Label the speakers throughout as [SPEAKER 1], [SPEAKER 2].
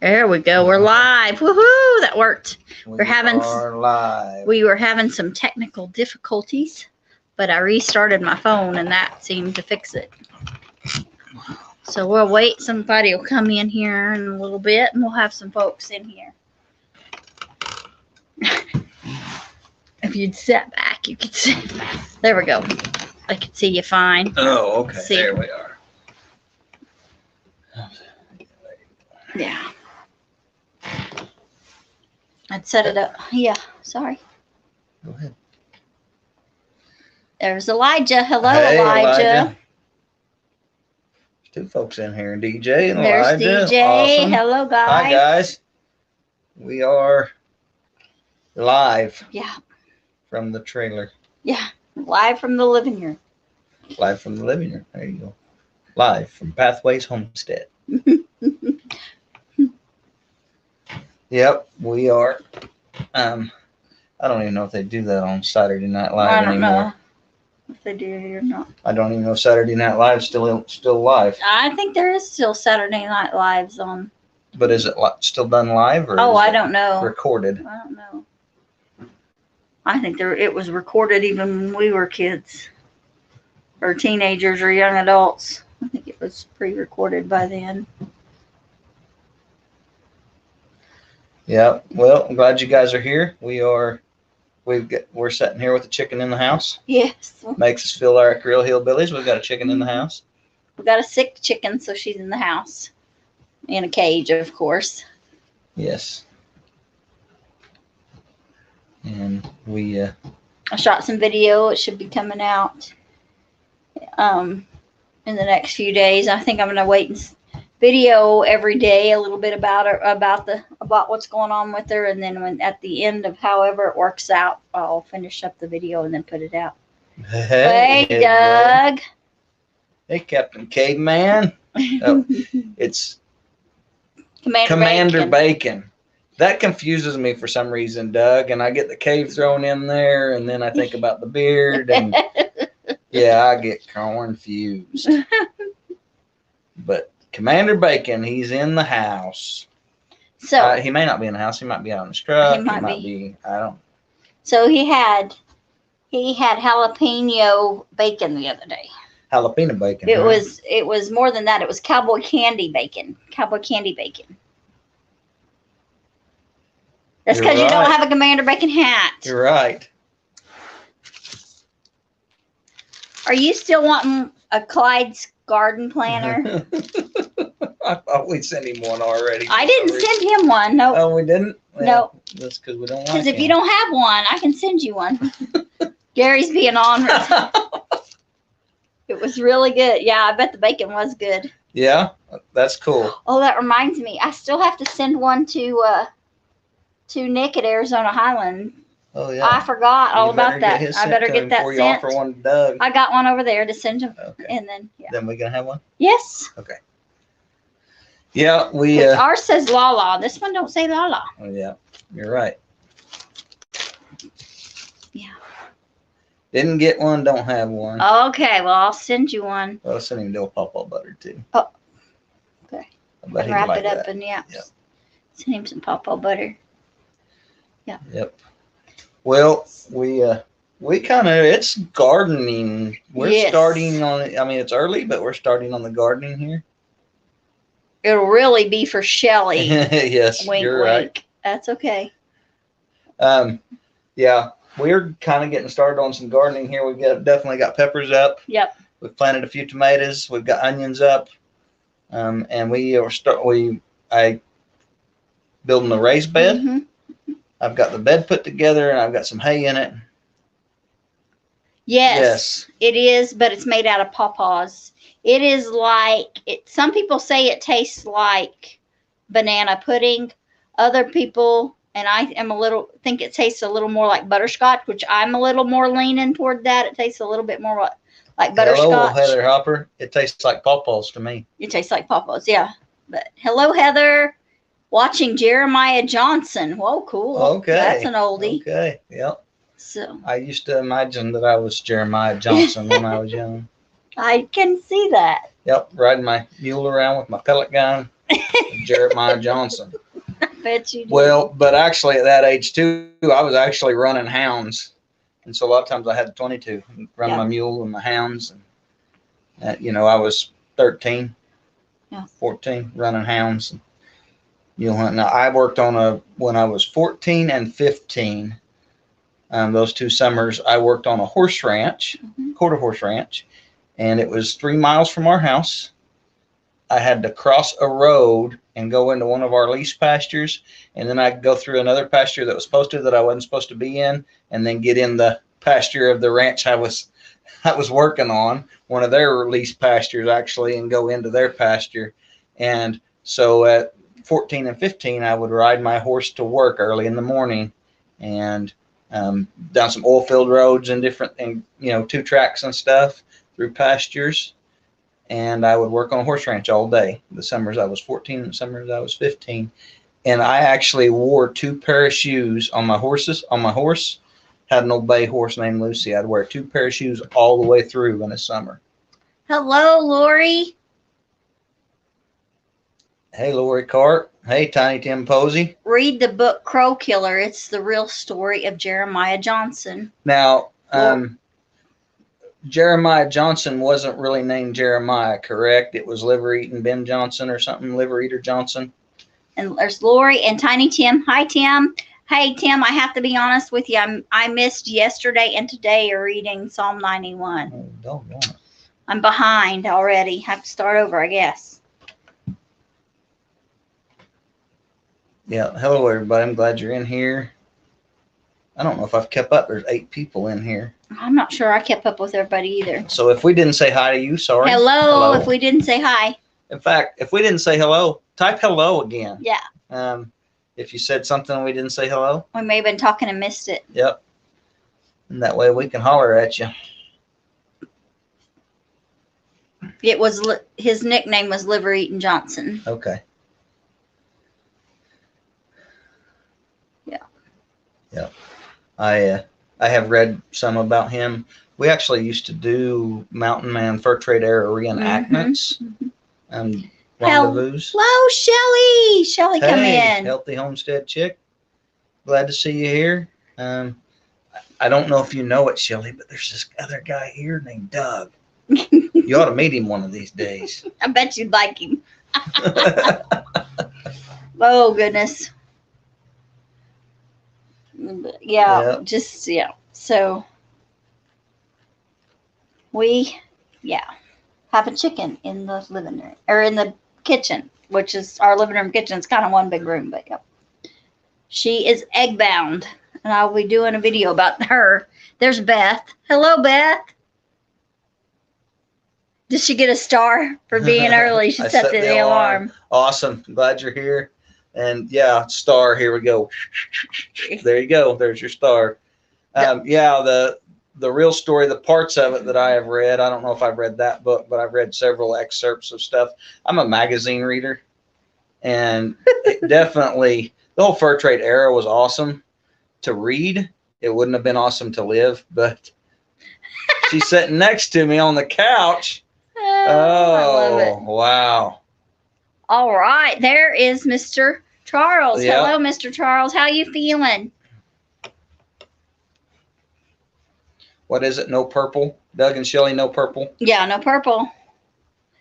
[SPEAKER 1] There we go. We're live. Woohoo! That worked. We
[SPEAKER 2] are live.
[SPEAKER 1] We were having some technical difficulties, but I restarted my phone and that seemed to fix it. So we'll wait. Somebody will come in here in a little bit and we'll have some folks in here. If you'd sit back, you could see. There we go. I could see you fine.
[SPEAKER 2] Oh, okay. See. There we are.
[SPEAKER 1] Yeah. I'd set it up. Yeah, sorry.
[SPEAKER 2] Go ahead.
[SPEAKER 1] There's Elijah. Hello,
[SPEAKER 2] hey,
[SPEAKER 1] Elijah.
[SPEAKER 2] There's two folks in here, DJ and
[SPEAKER 1] There's
[SPEAKER 2] Elijah.
[SPEAKER 1] There's DJ. Awesome. Hello, guys.
[SPEAKER 2] Hi, guys. We are live.
[SPEAKER 1] Yeah.
[SPEAKER 2] From the trailer.
[SPEAKER 1] Yeah, live from the living room.
[SPEAKER 2] Live from the living room. There you go. Live from Pathways Homestead. Yep, we are. I don't even know if they do that on Saturday Night Live anymore. I don't know
[SPEAKER 1] if they do or not.
[SPEAKER 2] I don't even know if Saturday Night Live still live.
[SPEAKER 1] I think there is still Saturday Night Lives on.
[SPEAKER 2] But is it still done live or?
[SPEAKER 1] Oh, I don't know.
[SPEAKER 2] Recorded.
[SPEAKER 1] I don't know. I think it was recorded even when we were kids, or teenagers, or young adults. I think it was pre-recorded by then.
[SPEAKER 2] Yeah. Well, I'm glad you guys are here. We're sitting here with the chicken in the house.
[SPEAKER 1] Yes.
[SPEAKER 2] Makes us feel like real hillbillies. We've got a chicken in the house.
[SPEAKER 1] We've got a sick chicken, so she's in the house, in a cage, of course.
[SPEAKER 2] Yes. And
[SPEAKER 1] I shot some video. It should be coming out in the next few days. I think I'm gonna wait and video every day a little bit about her, about what's going on with her, and then when at the end of however it works out, I'll finish up the video and then put it out. Hey Doug.
[SPEAKER 2] Hey Captain Caveman. Oh, it's
[SPEAKER 1] Commander
[SPEAKER 2] Bacon. That confuses me for some reason, Doug, and I get the cave thrown in there, and then I think about the beard, and yeah, I get confused. But Commander Bacon, he's in the house.
[SPEAKER 1] So
[SPEAKER 2] he may not be in the house. He might be out in his truck. He might be. I don't.
[SPEAKER 1] So he had jalapeno bacon the other day.
[SPEAKER 2] Jalapeno bacon.
[SPEAKER 1] It was more than that. It was cowboy candy bacon. Cowboy candy bacon. That's because you don't have a Commander Bacon hat.
[SPEAKER 2] You're right.
[SPEAKER 1] Are you still wanting a Clyde's garden planner?
[SPEAKER 2] I thought we sent him one already.
[SPEAKER 1] I didn't send him one. No.
[SPEAKER 2] Oh, we didn't?
[SPEAKER 1] Well, no.
[SPEAKER 2] That's because we don't want
[SPEAKER 1] Because if you don't have one, I can send you one. Gary's being honest. It was really good. Yeah, I bet the bacon was good.
[SPEAKER 2] Yeah, that's cool.
[SPEAKER 1] Oh, that reminds me. I still have to send one to Nick at Arizona Highland.
[SPEAKER 2] Oh, yeah.
[SPEAKER 1] I forgot all about that. I better get that
[SPEAKER 2] sent.
[SPEAKER 1] sent.
[SPEAKER 2] Offer one to Doug.
[SPEAKER 1] I got one over there to send him.
[SPEAKER 2] Okay.
[SPEAKER 1] And then, yeah.
[SPEAKER 2] Then we going to have one?
[SPEAKER 1] Yes.
[SPEAKER 2] Okay. Yeah,
[SPEAKER 1] ours says Lala. This one don't say Lala.
[SPEAKER 2] Oh, yeah. You're right.
[SPEAKER 1] Yeah.
[SPEAKER 2] Didn't get one, don't have one.
[SPEAKER 1] Okay, well, I'll send you one.
[SPEAKER 2] Well, I'll send him a pawpaw butter, too.
[SPEAKER 1] Oh. Okay.
[SPEAKER 2] Wrap
[SPEAKER 1] it up and, yeah. Yep. Send him some pawpaw butter. Yeah.
[SPEAKER 2] Yep. Well, we kind of, it's gardening. We're starting on it. I mean, it's early, but we're starting on the gardening here.
[SPEAKER 1] It'll really be for Shelly.
[SPEAKER 2] Yes,
[SPEAKER 1] wink,
[SPEAKER 2] you're
[SPEAKER 1] wink.
[SPEAKER 2] right.
[SPEAKER 1] That's okay.
[SPEAKER 2] Yeah, we're kind of getting started on some gardening here. We've definitely got peppers up.
[SPEAKER 1] Yep.
[SPEAKER 2] We've planted a few tomatoes. We've got onions up. And I building a raised bed.
[SPEAKER 1] Mm-hmm.
[SPEAKER 2] I've got the bed put together and I've got some hay in it.
[SPEAKER 1] Yes, it is, but it's made out of pawpaws. It is like some people say it tastes like banana pudding. Other people, and I am think it tastes a little more like butterscotch, which I'm a little more leaning toward that. It tastes a little bit more like butterscotch.
[SPEAKER 2] Hello, Heather Hopper. It tastes like pawpaws to me.
[SPEAKER 1] It tastes like pawpaws, yeah. But hello, Heather. Watching Jeremiah Johnson. Whoa, cool.
[SPEAKER 2] Okay.
[SPEAKER 1] That's an oldie.
[SPEAKER 2] Okay, yep.
[SPEAKER 1] So
[SPEAKER 2] I used to imagine that I was Jeremiah Johnson when I was young.
[SPEAKER 1] I can see that.
[SPEAKER 2] Yep, riding my mule around with my pellet gun. Jeremiah Johnson.
[SPEAKER 1] I bet you did.
[SPEAKER 2] Well, but actually at that age too, I was actually running hounds. And so a lot of times I had 22, run my mule and my hounds. And, you know, I was 13, 14, running hounds and mule hunting. Now, I worked on when I was 14 and 15, those 2 summers, I worked on a horse ranch, quarter horse ranch, and it was 3 miles from our house. I had to cross a road and go into one of our lease pastures, and then I'd go through another pasture that was posted that I wasn't supposed to be in, and then get in the pasture of the ranch I was working on, one of their lease pastures actually, and go into their pasture. And so at 14 and 15, I would ride my horse to work early in the morning, and down some oil field roads and different, and 2 tracks and stuff through pastures. And I would work on a horse ranch all day. The summers I was 14, and the summers I was 15. And I actually wore 2 pair of shoes on my horses. On my horse, had an old bay horse named Lucy. I'd wear 2 pair of shoes all the way through in the summer.
[SPEAKER 1] Hello, Lori.
[SPEAKER 2] Hey, Lori Cart. Hey, Tiny Tim Posey.
[SPEAKER 1] Read the book Crow Killer. It's the real story of Jeremiah Johnson.
[SPEAKER 2] Now, Jeremiah Johnson wasn't really named Jeremiah, correct? It was Liver Eating Ben Johnson or something, Liver Eater Johnson. And
[SPEAKER 1] there's Lori and Tiny Tim. Hi, Tim. Hey, Tim, I have to be honest with you. I missed yesterday and today reading Psalm 91.
[SPEAKER 2] Oh, doggone it.
[SPEAKER 1] I'm behind already. Have to start over, I guess.
[SPEAKER 2] Yeah. Hello, everybody. I'm glad you're in here. I don't know if I've kept up. There's 8 people in here.
[SPEAKER 1] I'm not sure I kept up with everybody either.
[SPEAKER 2] So if we didn't say hi to you, sorry.
[SPEAKER 1] Hello. If we didn't say hi.
[SPEAKER 2] In fact, if we didn't say hello, type hello again.
[SPEAKER 1] Yeah.
[SPEAKER 2] If you said something and we didn't say hello.
[SPEAKER 1] We may have been talking and missed it.
[SPEAKER 2] Yep. And that way we can holler at you.
[SPEAKER 1] It was his nickname was Liver Eating Johnson.
[SPEAKER 2] Okay.
[SPEAKER 1] Yeah.
[SPEAKER 2] Yeah. I have read some about him. We actually used to do Mountain Man Fur Trade Era reenactments and rendezvous.
[SPEAKER 1] Hello, Shelly. Shelly, come in.
[SPEAKER 2] Healthy Homestead Chick. Glad to see you here. I don't know if you know it, Shelly, but there's this other guy here named Doug. You ought to meet him one of these days.
[SPEAKER 1] I bet you'd like him. Oh, goodness. Yeah, So we, have a chicken in the living room, or in the kitchen, which is our living room kitchen. It's kind of one big room, but she is egg bound, and I'll be doing a video about her. There's Beth. Hello, Beth. Did she get a star for being early? She set the alarm.
[SPEAKER 2] Awesome. Glad you're here. And star, here we go. There you go. There's your star. The real story, the parts of it that I have read, I don't know if I've read that book, but I've read several excerpts of stuff. I'm a magazine reader, and definitely the whole fur trade era was awesome to read. It wouldn't have been awesome to live, but she's sitting next to me on the couch. Oh, I love it. Wow.
[SPEAKER 1] All right, there is Mr. Charles. Yep. Hello, Mr. Charles. How you feeling?
[SPEAKER 2] What is it? No purple? Doug and Shelly, no purple?
[SPEAKER 1] Yeah, no purple.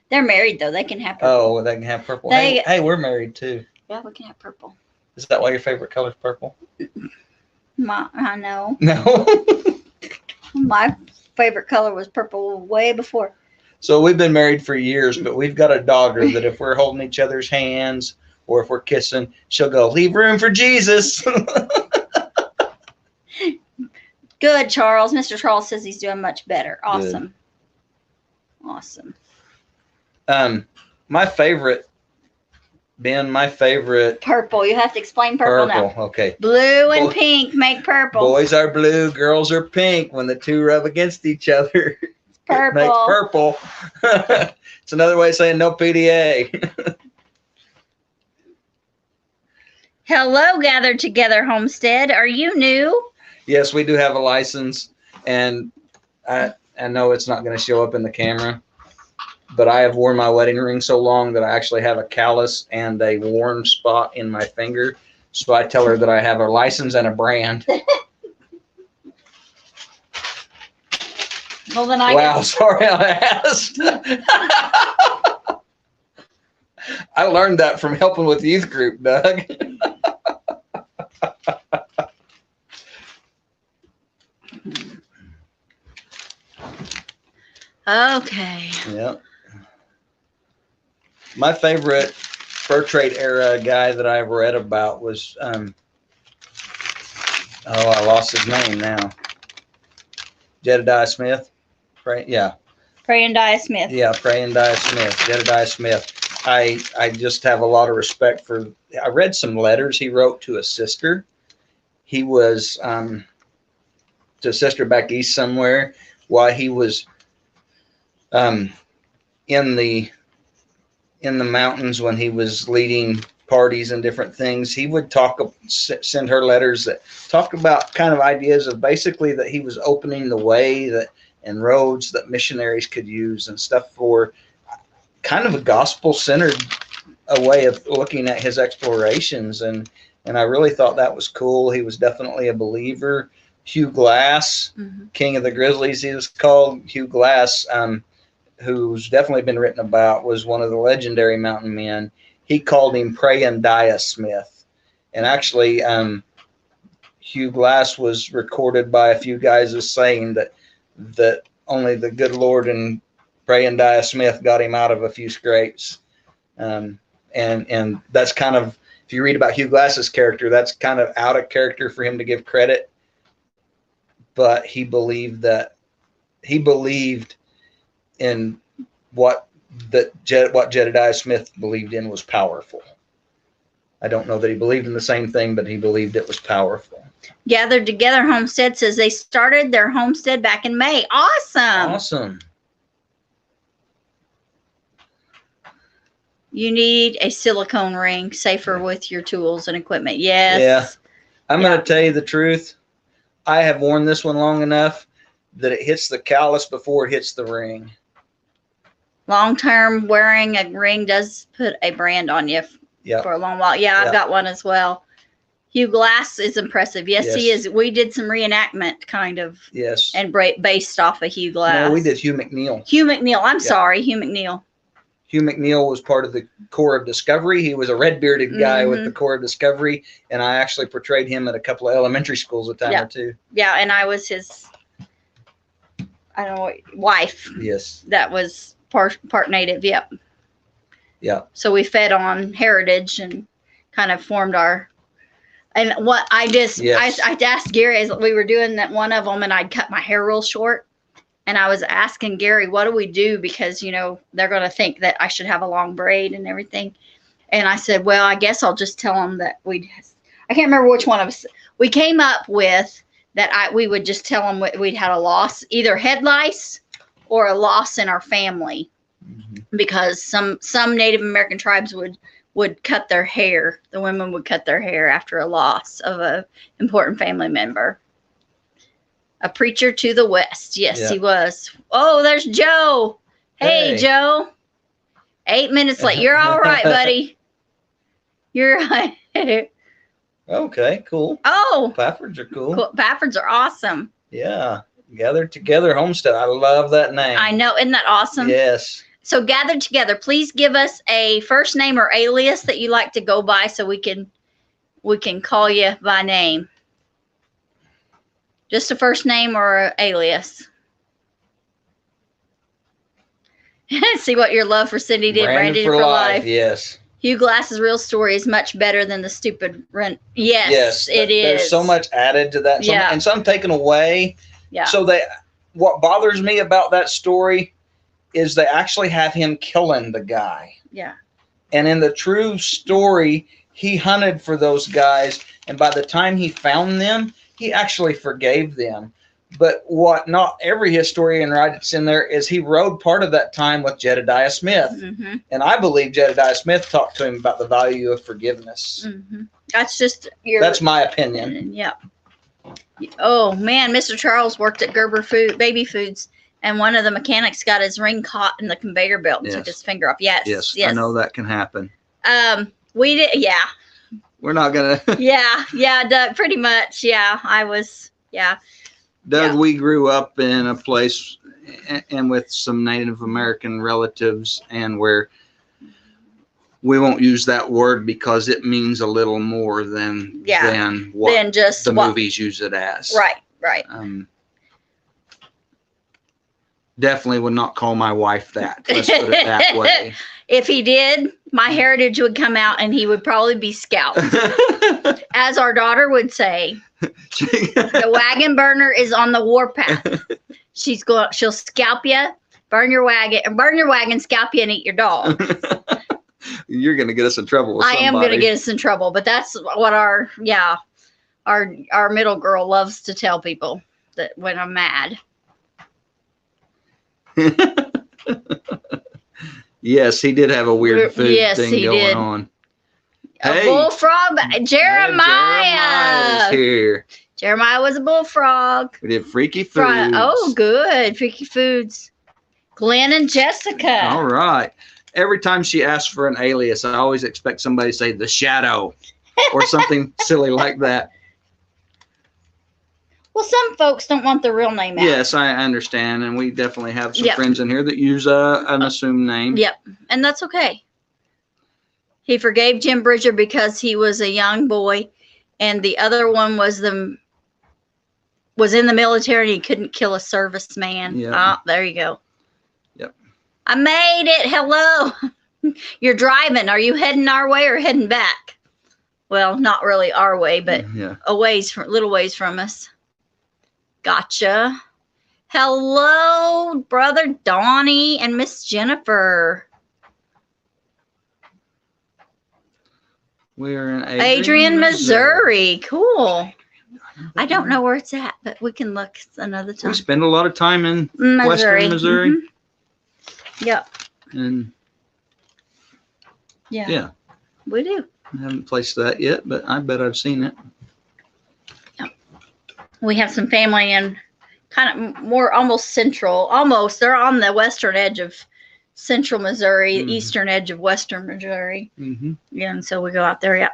[SPEAKER 1] They're married, though. They can have purple.
[SPEAKER 2] Oh, they can have purple. Hey, we're married, too.
[SPEAKER 1] Yeah, we can have purple.
[SPEAKER 2] Is that why your favorite color is purple?
[SPEAKER 1] I know.
[SPEAKER 2] No.
[SPEAKER 1] My favorite color was purple way before.
[SPEAKER 2] So we've been married for years, but we've got a daughter that if we're holding each other's hands or if we're kissing, she'll go, "Leave room for Jesus."
[SPEAKER 1] Good, Charles. Mr. Charles says he's doing much better. Awesome. Good. Awesome.
[SPEAKER 2] My favorite, Ben,
[SPEAKER 1] purple. You have to explain purple now.
[SPEAKER 2] Okay.
[SPEAKER 1] Blue and pink make purple.
[SPEAKER 2] Boys are blue, girls are pink. When the two rub against each other.
[SPEAKER 1] Purple.
[SPEAKER 2] It makes purple. It's another way of saying no PDA.
[SPEAKER 1] Hello, Gathered Together Homestead. Are you new?
[SPEAKER 2] Yes, we do have a license, and I know it's not going to show up in the camera, but I have worn my wedding ring so long that I actually have a callus and a worn spot in my finger. So I tell her that I have a license and a brand.
[SPEAKER 1] Well, then I
[SPEAKER 2] Wow, sorry I asked. I learned that from helping with youth group, Doug.
[SPEAKER 1] Okay.
[SPEAKER 2] Yep. My favorite fur trade era guy that I've read about was, I lost his name now. Jedediah Smith. Yeah.
[SPEAKER 1] Prayandaya Smith.
[SPEAKER 2] Yeah, Prayandaya Smith. Jedediah Smith. I just have a lot of respect for. I read some letters he wrote to a sister. He was to a sister back east somewhere while he was in the mountains when he was leading parties and different things. He would send her letters that talk about kind of ideas of basically that he was opening the way and roads that missionaries could use and stuff for kind of a gospel-centered way of looking at his explorations. And I really thought that was cool. He was definitely a believer. Hugh Glass, King of the Grizzlies, he was called. Hugh Glass, who's definitely been written about, was one of the legendary mountain men. He called him Prayandaya Smith. And actually, Hugh Glass was recorded by a few guys as saying that only the good Lord and Prayandaya Smith got him out of a few scrapes. And that's kind of, if you read about Hugh Glass's character, that's kind of out of character for him to give credit. But he believed in what Jedediah Smith believed in was powerful. I don't know that he believed in the same thing, but he believed it was powerful.
[SPEAKER 1] Gathered Together Homestead says they started their homestead back in May. Awesome.
[SPEAKER 2] Awesome.
[SPEAKER 1] You need a silicone ring, safer with your tools and equipment. Yes.
[SPEAKER 2] Yeah. I'm going to tell you the truth. I have worn this one long enough that it hits the callus before it hits the ring.
[SPEAKER 1] Long-term wearing a ring does put a brand on you for a long while. Yeah, I've got one as well. Hugh Glass is impressive. Yes, he is. We did some reenactment kind of.
[SPEAKER 2] Yes.
[SPEAKER 1] And based off of Hugh Glass.
[SPEAKER 2] No, we did Hugh McNeil.
[SPEAKER 1] Hugh McNeil. I'm sorry, Hugh McNeil.
[SPEAKER 2] Hugh McNeil was part of the Corps of Discovery. He was a red-bearded guy with the Corps of Discovery, and I actually portrayed him at a couple of elementary schools a time or two. Yeah,
[SPEAKER 1] and I was his, wife.
[SPEAKER 2] Yes.
[SPEAKER 1] That was part Native. Yep.
[SPEAKER 2] Yeah.
[SPEAKER 1] So we fed on heritage and kind of formed our. And what I asked Gary as we were doing that one of them, and I'd cut my hair real short. And I was asking Gary, what do we do? Because, they're going to think that I should have a long braid and everything. And I said, well, I guess I'll just tell them that I can't remember which one of us. We came up with that we would just tell them we'd had a loss, either head lice or a loss in our family. Mm-hmm. Because some Native American tribes would cut their hair. The women would cut their hair after a loss of an important family member. A preacher to the west. Yes, he was. Oh, there's Joe. Hey, Joe. 8 minutes late. You're all right, buddy. You're right.
[SPEAKER 2] Okay, cool.
[SPEAKER 1] Oh.
[SPEAKER 2] Baffords are cool.
[SPEAKER 1] Baffords are awesome.
[SPEAKER 2] Yeah. Gathered Together Homestead. I love that name.
[SPEAKER 1] I know. Isn't that awesome?
[SPEAKER 2] Yes.
[SPEAKER 1] So Gathered Together, please give us a first name or alias that you like to go by so we can call you by name. Just a first name or an alias. See what your love for Cindy did. Branded for life.
[SPEAKER 2] Yes.
[SPEAKER 1] Hugh Glass's real story is much better than the stupid rent. Yes, it is.
[SPEAKER 2] There's so much added to that. And some taken away. Yeah. So what bothers me about that story is they actually have him killing the guy. Yeah. And in the true story, he hunted for those guys. And by the time he found them, he actually forgave them. But what not every historian writes in there is he rode part of that time with Jedediah Smith. Mm-hmm. And I believe Jedediah Smith talked to him about the value of forgiveness. Mm-hmm. That's my opinion.
[SPEAKER 1] Yeah. Oh, man, Mr. Charles worked at Gerber Baby Foods And one of the mechanics got his ring caught in the conveyor belt and took his finger off. Yes.
[SPEAKER 2] Yes. I know that can happen.
[SPEAKER 1] We did. Yeah.
[SPEAKER 2] We're not going to.
[SPEAKER 1] Yeah, Doug, pretty much. Yeah, I was. Yeah.
[SPEAKER 2] Doug, we grew up in a place and with some Native American relatives, and where we won't use that word because it means a little more than what
[SPEAKER 1] just
[SPEAKER 2] the movies use it as.
[SPEAKER 1] Right.
[SPEAKER 2] Definitely would not call my wife that. Let's put it that way.
[SPEAKER 1] If he did, my heritage would come out and he would probably be scalped. As our daughter would say, the wagon burner is on the warpath. She'll scalp you, burn your wagon, scalp you, and eat your dog.
[SPEAKER 2] You're going to get us in trouble with somebody.
[SPEAKER 1] I am going to get us in trouble, but that's what our middle girl loves to tell people, that when I'm mad.
[SPEAKER 2] Yes, he did have a weird food thing going on.
[SPEAKER 1] A bullfrog. Jeremiah
[SPEAKER 2] is here.
[SPEAKER 1] Jeremiah was a bullfrog.
[SPEAKER 2] We did Freaky Foods.
[SPEAKER 1] Oh, good. Freaky Foods. Glenn and Jessica.
[SPEAKER 2] All right. Every time she asks for an alias, I always expect somebody to say The Shadow or something silly like that.
[SPEAKER 1] Well, some folks don't want the real name out.
[SPEAKER 2] Yes, I understand. And we definitely have some friends in here that use an assumed name.
[SPEAKER 1] Yep. And that's okay. He forgave Jim Bridger because he was a young boy. And the other one was in the military and he couldn't kill a serviceman.
[SPEAKER 2] Yep.
[SPEAKER 1] Oh, there you go.
[SPEAKER 2] Yep.
[SPEAKER 1] I made it. Hello. You're driving. Are you heading our way or heading back? Well, not really our way, but little ways from us. Gotcha. Hello, Brother Donnie and Miss Jennifer.
[SPEAKER 2] We're in
[SPEAKER 1] Adrian, Missouri. Cool. I don't know where it's at, but we can look another time.
[SPEAKER 2] We spend a lot of time in Western Missouri.
[SPEAKER 1] Mm-hmm. Yep.
[SPEAKER 2] And yeah,
[SPEAKER 1] we do.
[SPEAKER 2] I haven't placed that yet, but I bet I've seen it.
[SPEAKER 1] We have some family in kind of more almost central. They're on the western edge of central Missouri, the eastern edge of western Missouri. Mm-hmm. Yeah, and so we go out there. Yeah.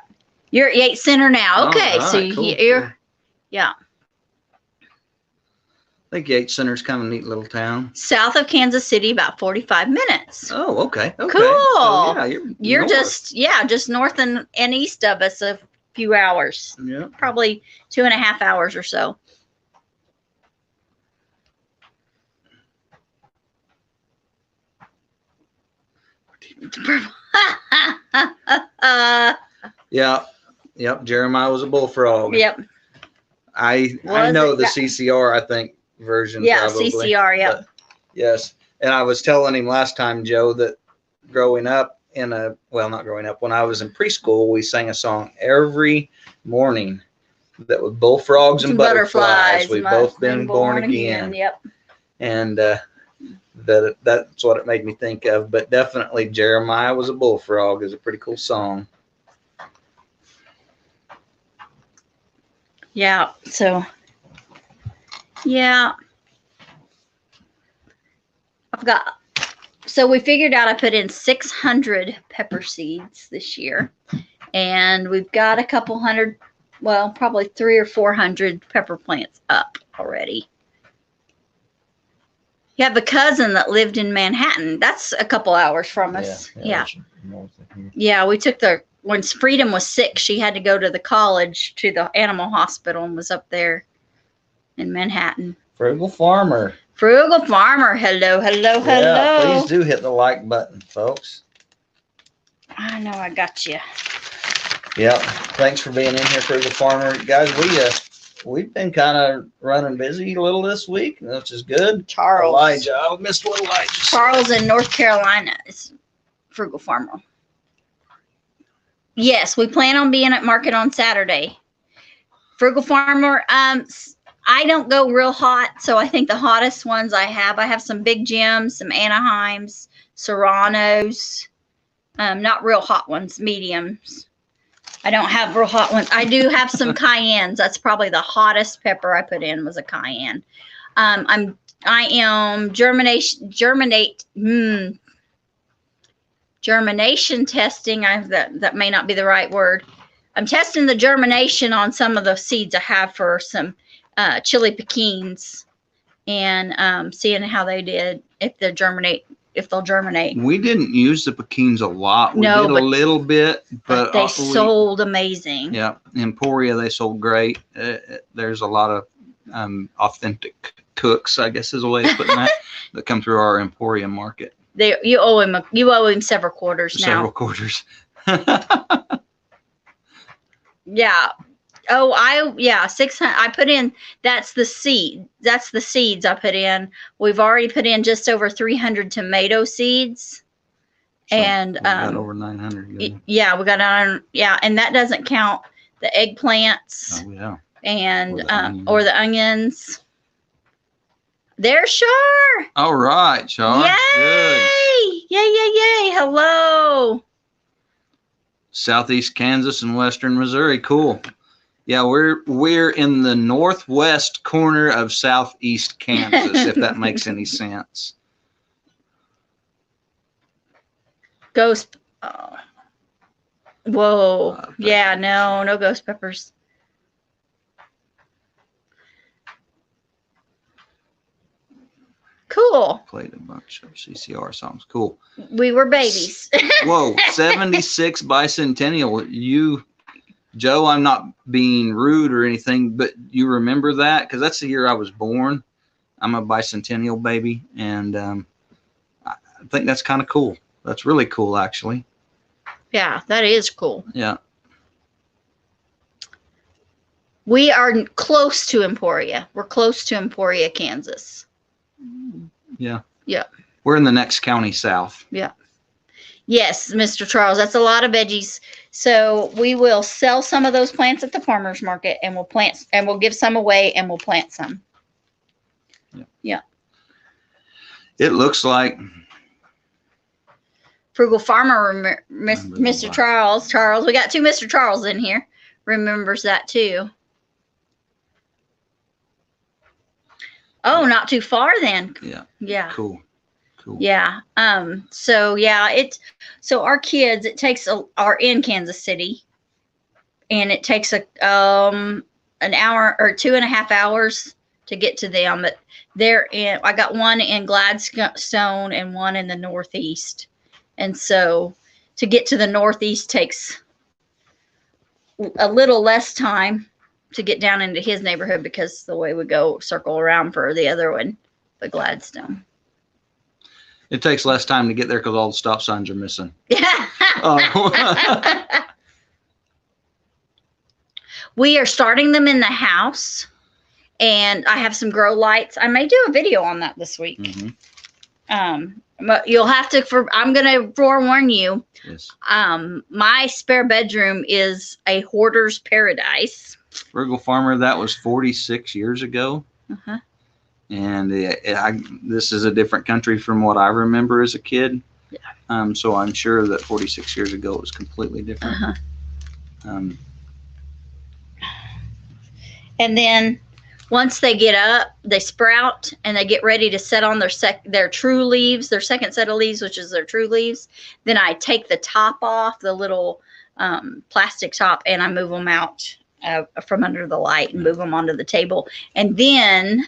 [SPEAKER 1] You're at Yates Center now. Okay,
[SPEAKER 2] right,
[SPEAKER 1] so you're
[SPEAKER 2] I think Yates Center's kind of a neat little town.
[SPEAKER 1] South of Kansas City, about 45 minutes.
[SPEAKER 2] Oh, okay.
[SPEAKER 1] Cool.
[SPEAKER 2] So,
[SPEAKER 1] you're just north and east of us a few hours.
[SPEAKER 2] Yeah.
[SPEAKER 1] Probably 2.5 hours or so.
[SPEAKER 2] Yep. Jeremiah was a bullfrog.
[SPEAKER 1] Yep.
[SPEAKER 2] I know the CCR, I think, version.
[SPEAKER 1] Yeah,
[SPEAKER 2] probably.
[SPEAKER 1] CCR. Yeah.
[SPEAKER 2] Yes. And I was telling him last time, Joe, that growing up not growing up, when I was in preschool, we sang a song every morning that was bullfrogs and butterflies. We've both been born again.
[SPEAKER 1] Yep.
[SPEAKER 2] And that's what it made me think of. But definitely Jeremiah was a bullfrog is a pretty cool song.
[SPEAKER 1] Yeah. So we figured out I put in 600 pepper seeds this year, and we've got a couple hundred, probably 300 or 400 pepper plants up already. You have a cousin that lived in Manhattan. That's a couple hours from us. Yeah. We took when Freedom was sick, she had to go to the animal hospital, and was up there in Manhattan.
[SPEAKER 2] Frugal Farmer.
[SPEAKER 1] Hello.
[SPEAKER 2] Yeah, please do hit the like button, folks.
[SPEAKER 1] I know I got you.
[SPEAKER 2] Yeah. Thanks for being in here, Frugal Farmer. Guys, we've been kind of running busy a little this week, which is good. Elijah. I missed little Elijah.
[SPEAKER 1] Charles in North Carolina is Frugal Farmer. Yes, we plan on being at market on Saturday. Frugal Farmer, I don't go real hot, so I think the hottest ones I have some Big Jims, some Anaheims, Serranos, not real hot ones, mediums. I don't have real hot ones. I do have some Cayennes. That's probably the hottest pepper I put in was a Cayenne. I'm I am germination testing. That may not be the right word. I'm testing the germination on some of the seeds I have for some chili pekins, and seeing how they did, if they'll germinate.
[SPEAKER 2] We didn't use the pekins a lot. We did a little bit, but
[SPEAKER 1] they sold amazing.
[SPEAKER 2] Yeah, Emporia, they sold great. There's a lot of authentic cooks, I guess is a way of putting that come through our Emporia market.
[SPEAKER 1] You owe him several quarters now.
[SPEAKER 2] Several quarters.
[SPEAKER 1] Yeah. Oh, 600. I put in, that's the seeds I put in. We've already put in just over 300 tomato seeds. So and
[SPEAKER 2] got over 900.
[SPEAKER 1] Yeah, we got on. Yeah, and that doesn't count the eggplants.
[SPEAKER 2] Oh yeah.
[SPEAKER 1] And or the onions. There's Char.
[SPEAKER 2] All right, Char.
[SPEAKER 1] Yay!
[SPEAKER 2] Good.
[SPEAKER 1] Yay! Hello.
[SPEAKER 2] Southeast Kansas and Western Missouri. Cool. Yeah, we're in the northwest corner of southeast Kansas, if that makes any sense.
[SPEAKER 1] Ghost. Oh. Whoa. Yeah, no ghost peppers. Cool.
[SPEAKER 2] Played a bunch of CCR songs. Cool.
[SPEAKER 1] We were babies.
[SPEAKER 2] Whoa, 76 bicentennial. Joe, I'm not being rude or anything, but you remember that? Because that's the year I was born. I'm a bicentennial baby, and I think that's kind of cool. That's really cool, actually.
[SPEAKER 1] Yeah, that is cool.
[SPEAKER 2] Yeah.
[SPEAKER 1] We are close to Emporia. We're close to Emporia, Kansas.
[SPEAKER 2] Yeah.
[SPEAKER 1] Yeah.
[SPEAKER 2] We're in the next county south.
[SPEAKER 1] Yeah. Yes, Mr. Charles, that's a lot of veggies. So we will sell some of those plants at the farmer's market, and we'll give some away, and we'll plant some. Yeah.
[SPEAKER 2] It looks like
[SPEAKER 1] Frugal Farmer, Mr. Charles. We got 2 Mr. Charles in here. Remembers that too. Oh, not too far then.
[SPEAKER 2] Yeah.
[SPEAKER 1] Yeah.
[SPEAKER 2] Cool.
[SPEAKER 1] Yeah. So our kids, it takes are in Kansas City, and it takes an hour or 2.5 hours to get to them. But I got one in Gladstone and one in the Northeast. And so to get to the Northeast takes a little less time to get down into his neighborhood, because the way we go circle around for the other one, the Gladstone.
[SPEAKER 2] It takes less time to get there because all the stop signs are missing.
[SPEAKER 1] Yeah.
[SPEAKER 2] Oh.
[SPEAKER 1] We are starting them in the house, and I have some grow lights. I may do a video on that this week. Mm-hmm. But you'll have to, I'm going to forewarn you.
[SPEAKER 2] Yes.
[SPEAKER 1] My spare bedroom is a hoarder's paradise.
[SPEAKER 2] Frugal Farmer, that was 46 years ago.
[SPEAKER 1] Uh-huh.
[SPEAKER 2] And this is a different country from what I remember as a kid.
[SPEAKER 1] Yeah.
[SPEAKER 2] So I'm sure that 46 years ago it was completely different.
[SPEAKER 1] Uh-huh. And then once they get up, they sprout, and they get ready to set on their true leaves, their second set of leaves, which is their true leaves. Then I take the top off, the little plastic top, and I move them out from under the light and move them onto the table. And then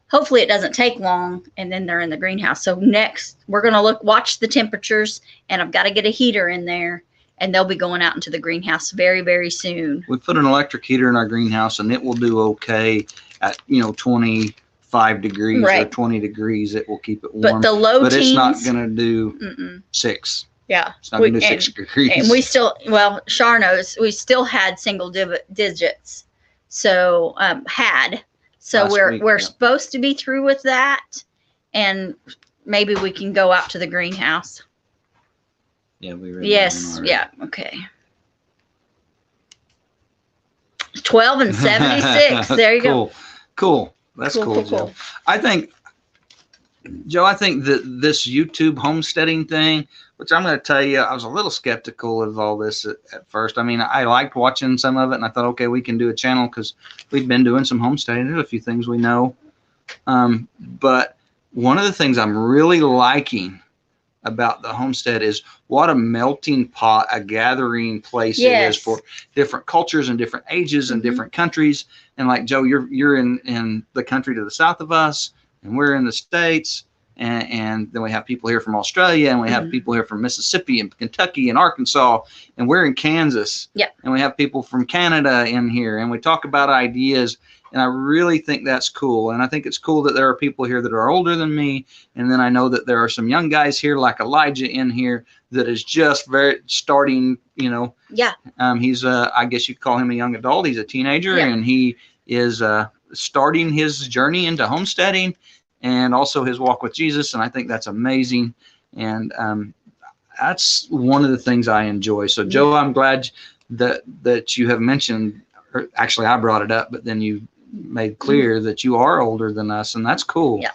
[SPEAKER 1] hopefully it doesn't take long, and then they're in the greenhouse. So next we're going to watch the temperatures, and I've got to get a heater in there, and they'll be going out into the greenhouse very, very soon.
[SPEAKER 2] We put an electric heater in our greenhouse, and it will do okay at 25 degrees or 20 degrees. It will keep it warm.
[SPEAKER 1] But the low teens,
[SPEAKER 2] it's not going to do 6.
[SPEAKER 1] Yeah.
[SPEAKER 2] It's not going to do 6 degrees.
[SPEAKER 1] And we still, Char knows, we still had single digits. So So we're supposed to be through with that, and maybe we can go out to the greenhouse.
[SPEAKER 2] Yeah, we were.
[SPEAKER 1] Yes. Yeah. Okay. 12 and 76. There you go.
[SPEAKER 2] Cool. That's cool, Joe. I think that this YouTube homesteading thing, which I'm going to tell you, I was a little skeptical of all this at first. I mean, I liked watching some of it, and I thought, okay, we can do a channel because we've been doing some homesteading. There's a few things we know. But one of the things I'm really liking about the homestead is what a melting pot, a gathering place it is for different cultures and different ages and different countries. And like Joe, you're in the country to the south of us, and we're in the States. And then we have people here from Australia, and we have people here from Mississippi and Kentucky and Arkansas, and we're in Kansas.
[SPEAKER 1] Yep. And
[SPEAKER 2] we have people from Canada in here, and we talk about ideas. And I really think that's cool. And I think it's cool that there are people here that are older than me. And then I know that there are some young guys here like Elijah in here that is just very starting, you know.
[SPEAKER 1] Yeah.
[SPEAKER 2] He's, I guess you could call him a young adult. He's a teenager, and he is starting his journey into homesteading and also his walk with Jesus. And I think that's amazing. And that's one of the things I enjoy. So, Joe, I'm glad that you have mentioned, or actually I brought it up, but then you made clear that you are older than us, and that's cool.
[SPEAKER 1] Yeah.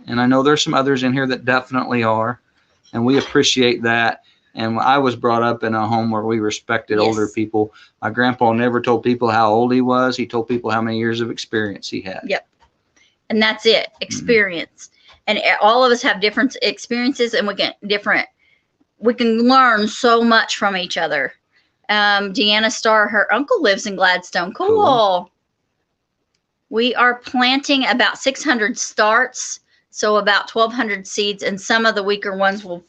[SPEAKER 2] And I know there's some others in here that definitely are, and we appreciate that. And I was brought up in a home where we respected older people. My grandpa never told people how old he was. He told people how many years of experience he had.
[SPEAKER 1] Yep. And that's it, experience. And all of us have different experiences, and we can learn so much from each other. Deanna Starr, her uncle lives in Gladstone. Cool. We are planting about 600 starts, so about 1,200 seeds, and some of the weaker ones we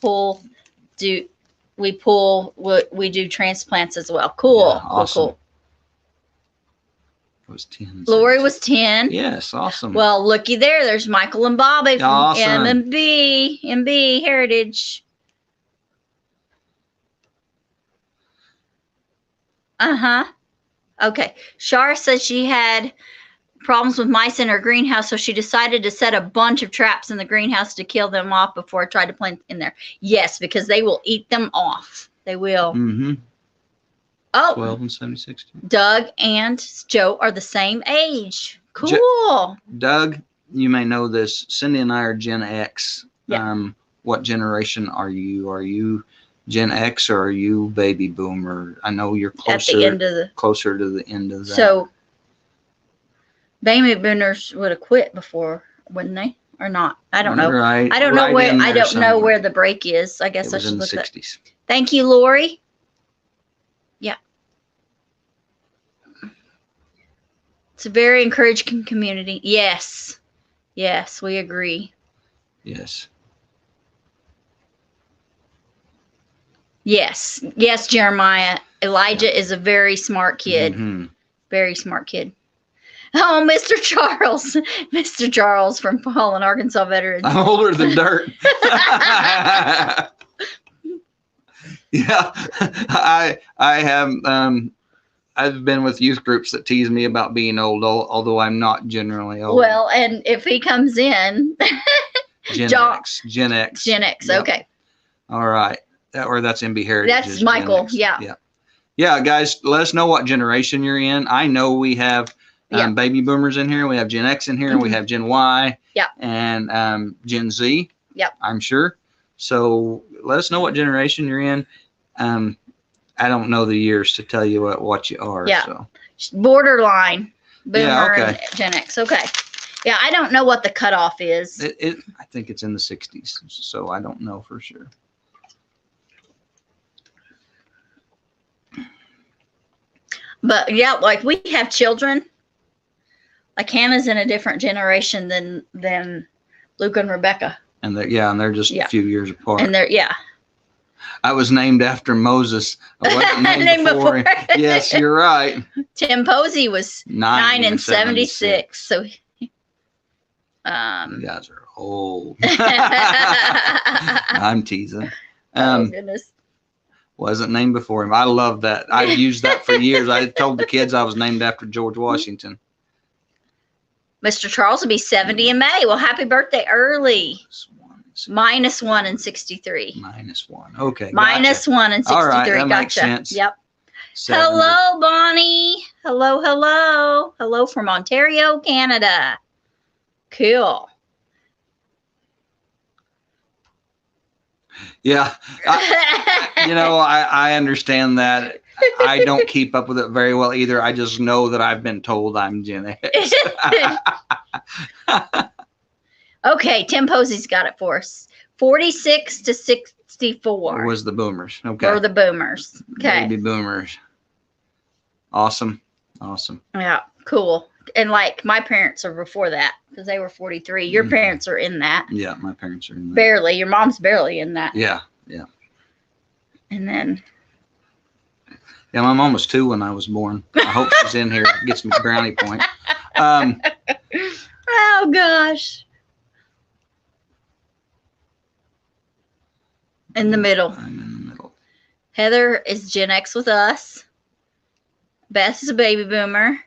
[SPEAKER 1] do transplants as well. Cool.
[SPEAKER 2] Yeah, awesome.
[SPEAKER 1] Cool.
[SPEAKER 2] It was 10.
[SPEAKER 1] Lori was 10.
[SPEAKER 2] Yes, awesome.
[SPEAKER 1] Well, looky there. There's Michael and Bobby from
[SPEAKER 2] awesome.
[SPEAKER 1] MB Heritage. Okay. Shar says she had problems with mice in her greenhouse, so she decided to set a bunch of traps in the greenhouse to kill them off before I tried to plant in there. Yes, because they will eat them off. They will. Oh,
[SPEAKER 2] 12 and 76.
[SPEAKER 1] Doug and Joe are the same age. Cool.
[SPEAKER 2] Doug, you may know this. Cindy and I are Gen X.
[SPEAKER 1] Yeah.
[SPEAKER 2] What generation are you? Are you Gen X or are you baby boomer? I know you're closer to the end of that.
[SPEAKER 1] So baby boomers would have quit before, wouldn't they? Or not? I don't know.
[SPEAKER 2] Right,
[SPEAKER 1] I don't know where. I don't know where the break is. I guess I should look at. Thank you, Lori. Yeah. It's a very encouraging community. Yes. Yes, we agree.
[SPEAKER 2] Yes.
[SPEAKER 1] Yes. Yes, Jeremiah. Elijah is a very smart kid. Very smart kid. Oh, Mr. Charles. Mr. Charles from Holland, Arkansas veterans.
[SPEAKER 2] I'm older than dirt. Yeah. I have I've been with youth groups that tease me about being old, although I'm not generally old.
[SPEAKER 1] Well, and if he comes in,
[SPEAKER 2] Gen X.
[SPEAKER 1] Yep. Okay.
[SPEAKER 2] All right. That's MB Heritage.
[SPEAKER 1] That's Michael. Yeah.
[SPEAKER 2] Yeah, guys, let us know what generation you're in. I know we have baby boomers in here. We have Gen X in here. And we have Gen Y.
[SPEAKER 1] Yeah.
[SPEAKER 2] And Gen Z.
[SPEAKER 1] Yep.
[SPEAKER 2] I'm sure. So let us know what generation you're in. I don't know the years to tell you what you are.
[SPEAKER 1] Yeah.
[SPEAKER 2] So.
[SPEAKER 1] Borderline. Boomer and Gen X. Okay. Yeah, I don't know what the cutoff is.
[SPEAKER 2] I think it's in the 60s. So I don't know for sure.
[SPEAKER 1] But yeah, like we have children. Like Hannah's in a different generation than Luke and Rebecca.
[SPEAKER 2] And they're just a few years apart.
[SPEAKER 1] And
[SPEAKER 2] I was named after Moses. I wasn't named before him. Yes, you're right.
[SPEAKER 1] Tim Posey was 9 and 76. So
[SPEAKER 2] you guys are old. I'm teasing.
[SPEAKER 1] Oh goodness.
[SPEAKER 2] Wasn't named before him. I love that. I've used that for years. I told the kids I was named after George Washington.
[SPEAKER 1] Mr. Charles will be 70 in May. Well, happy birthday early. -1 and 63.
[SPEAKER 2] -1. Okay.
[SPEAKER 1] -1 and 63.
[SPEAKER 2] All right, that
[SPEAKER 1] gotcha.
[SPEAKER 2] makes sense.
[SPEAKER 1] Yep.
[SPEAKER 2] 70.
[SPEAKER 1] Hello, Bonnie. Hello, hello. Hello from Ontario, Canada. Cool.
[SPEAKER 2] Yeah. I understand that. I don't keep up with it very well either. I just know that I've been told I'm Gen X.
[SPEAKER 1] Okay, Tim Posey's got it for us. 46 to 64.
[SPEAKER 2] Or was the boomers? Okay.
[SPEAKER 1] Or the boomers. Okay.
[SPEAKER 2] Baby boomers. Awesome. Awesome.
[SPEAKER 1] Yeah, cool. And like my parents are before that because they were 43. Your parents are in that.
[SPEAKER 2] Yeah, my parents are in that.
[SPEAKER 1] Barely. Your mom's barely in that.
[SPEAKER 2] Yeah, yeah.
[SPEAKER 1] And then.
[SPEAKER 2] Yeah, my mom was 2 when I was born. I hope she's in here. Gets me brownie point.
[SPEAKER 1] Oh, gosh. In the middle.
[SPEAKER 2] I'm in the middle.
[SPEAKER 1] Heather is Gen X with us. Beth is a baby boomer.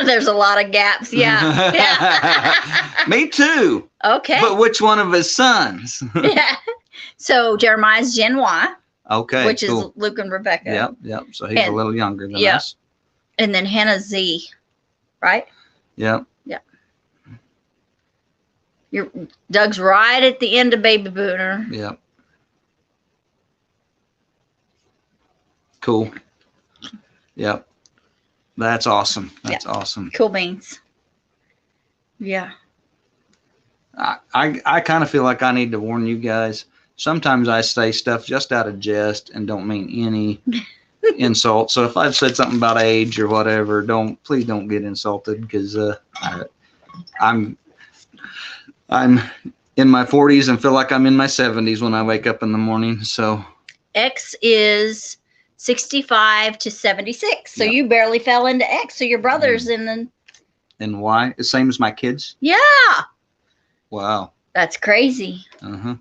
[SPEAKER 1] There's a lot of gaps. Yeah. Yeah.
[SPEAKER 2] Me too.
[SPEAKER 1] Okay.
[SPEAKER 2] But which one of his sons?
[SPEAKER 1] Yeah. So Jeremiah's Gen Y.
[SPEAKER 2] Okay.
[SPEAKER 1] Which
[SPEAKER 2] cool.
[SPEAKER 1] is Luke and Rebecca.
[SPEAKER 2] Yep, yep. So he's a little younger than us.
[SPEAKER 1] And then Hannah's Z, right?
[SPEAKER 2] Yep.
[SPEAKER 1] Yep. Doug's right at the end of baby boomer.
[SPEAKER 2] Yep. Cool. Yep. That's awesome. That's awesome.
[SPEAKER 1] Cool beans. Yeah.
[SPEAKER 2] I kind of feel like I need to warn you guys. Sometimes I say stuff just out of jest and don't mean any insult. So if I've said something about age or whatever, please don't get insulted because I'm in my 40s and feel like I'm in my 70s when I wake up in the morning. So
[SPEAKER 1] X is 65 to 76. So you barely fell into X. So your brother's in the.
[SPEAKER 2] And Y? The same as my kids?
[SPEAKER 1] Yeah.
[SPEAKER 2] Wow.
[SPEAKER 1] That's crazy.
[SPEAKER 2] Uh-huh.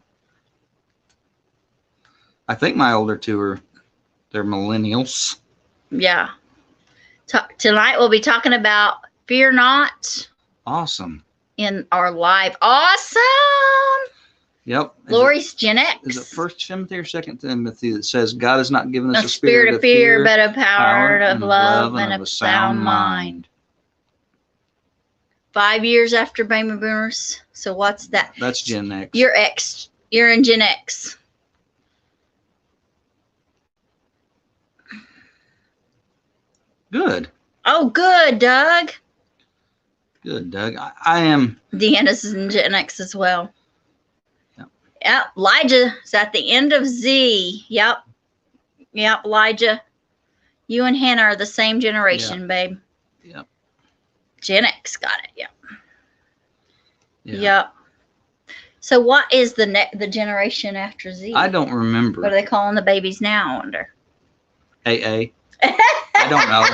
[SPEAKER 2] I think my older 2 they're millennials.
[SPEAKER 1] Yeah. Tonight we'll be talking about Fear Not.
[SPEAKER 2] Awesome.
[SPEAKER 1] In our live. Awesome.
[SPEAKER 2] Yep.
[SPEAKER 1] Lori's Gen X.
[SPEAKER 2] Is it 1 Timothy or 2 Timothy that says God has not given us
[SPEAKER 1] a spirit of fear, but a power of
[SPEAKER 2] and
[SPEAKER 1] love and a sound mind. 5 years after baby boomers. So what's that?
[SPEAKER 2] That's Gen X.
[SPEAKER 1] You're X. You're in Gen X.
[SPEAKER 2] Good.
[SPEAKER 1] Oh, good, Doug.
[SPEAKER 2] Good, Doug. I am.
[SPEAKER 1] Deanna's in Gen X as well.
[SPEAKER 2] Yep.
[SPEAKER 1] Yep. Elijah is at the end of Z. Yep. Yep, Elijah. You and Hannah are the same generation, babe.
[SPEAKER 2] Yep.
[SPEAKER 1] Gen X got it. Yep.
[SPEAKER 2] Yeah.
[SPEAKER 1] Yep. So what is the generation after Z?
[SPEAKER 2] I don't remember.
[SPEAKER 1] What are they calling the babies now, I wonder?
[SPEAKER 2] AA. I don't know.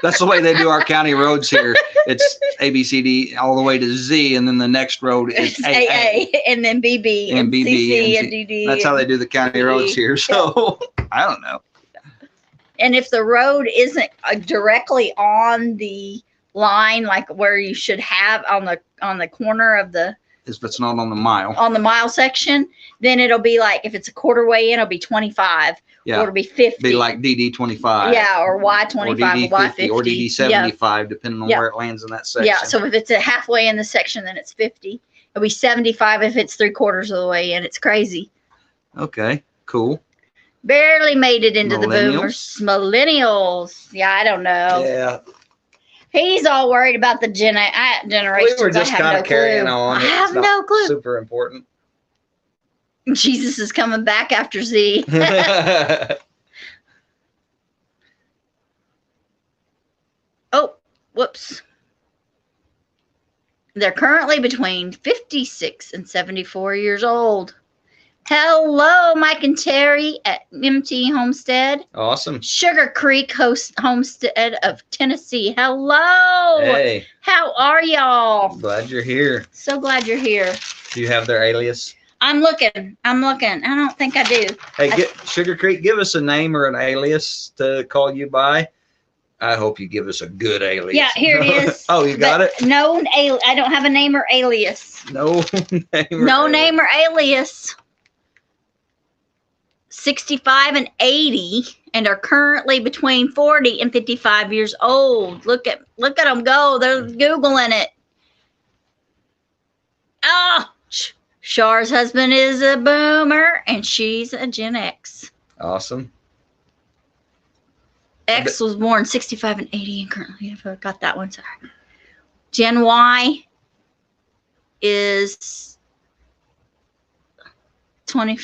[SPEAKER 2] That's the way they do our county roads here. It's A, B, C, D, all the way to Z, and then the next road is AA.
[SPEAKER 1] And then BB, and
[SPEAKER 2] BB,
[SPEAKER 1] CC, and DD.
[SPEAKER 2] That's how they do the county roads here. So, I don't know.
[SPEAKER 1] And if the road isn't directly on the line, like where you should have on the corner of the...
[SPEAKER 2] If it's not on the mile.
[SPEAKER 1] On the mile section, then it'll be like, if it's a quarter way in, it'll be 25.
[SPEAKER 2] Yeah.
[SPEAKER 1] Or it'll be 50.
[SPEAKER 2] Be like DD 25.
[SPEAKER 1] Yeah, or Y 25 or Y 50.
[SPEAKER 2] Or DD 75, depending on where it lands in that section.
[SPEAKER 1] Yeah, so if it's a halfway in the section, then it's 50. It'll be 75 if it's 3/4 of the way in. It's crazy.
[SPEAKER 2] Okay, cool.
[SPEAKER 1] Barely made it into the boomers. Millennials. Yeah, I don't know.
[SPEAKER 2] Yeah.
[SPEAKER 1] He's all worried about the generations.
[SPEAKER 2] We were just kind of carrying on.
[SPEAKER 1] I have no clue.
[SPEAKER 2] Super important.
[SPEAKER 1] Jesus is coming back after Z. Oh, whoops. They're currently between 56 and 74 years old. Hello, Mike and Terry at MT Homestead.
[SPEAKER 2] Awesome.
[SPEAKER 1] Sugar Creek Homestead of Tennessee. Hello.
[SPEAKER 2] Hey.
[SPEAKER 1] How are y'all?
[SPEAKER 2] Glad you're here.
[SPEAKER 1] So glad you're here.
[SPEAKER 2] Do you have their alias?
[SPEAKER 1] I'm looking. I don't think I do.
[SPEAKER 2] Hey, Sugar Creek, give us a name or an alias to call you by. I hope you give us a good alias.
[SPEAKER 1] Yeah, here it is.
[SPEAKER 2] Oh, you got it?
[SPEAKER 1] No, I don't have a name or alias.
[SPEAKER 2] No
[SPEAKER 1] name or alias. 65 and 80 and are currently between 40 and 55 years old. Look at them go. They're Googling it. Oh, Char's husband is a boomer and she's a Gen X.
[SPEAKER 2] Awesome.
[SPEAKER 1] X was born 65 and 80 and currently I got that one. Sorry. Gen Y is 20.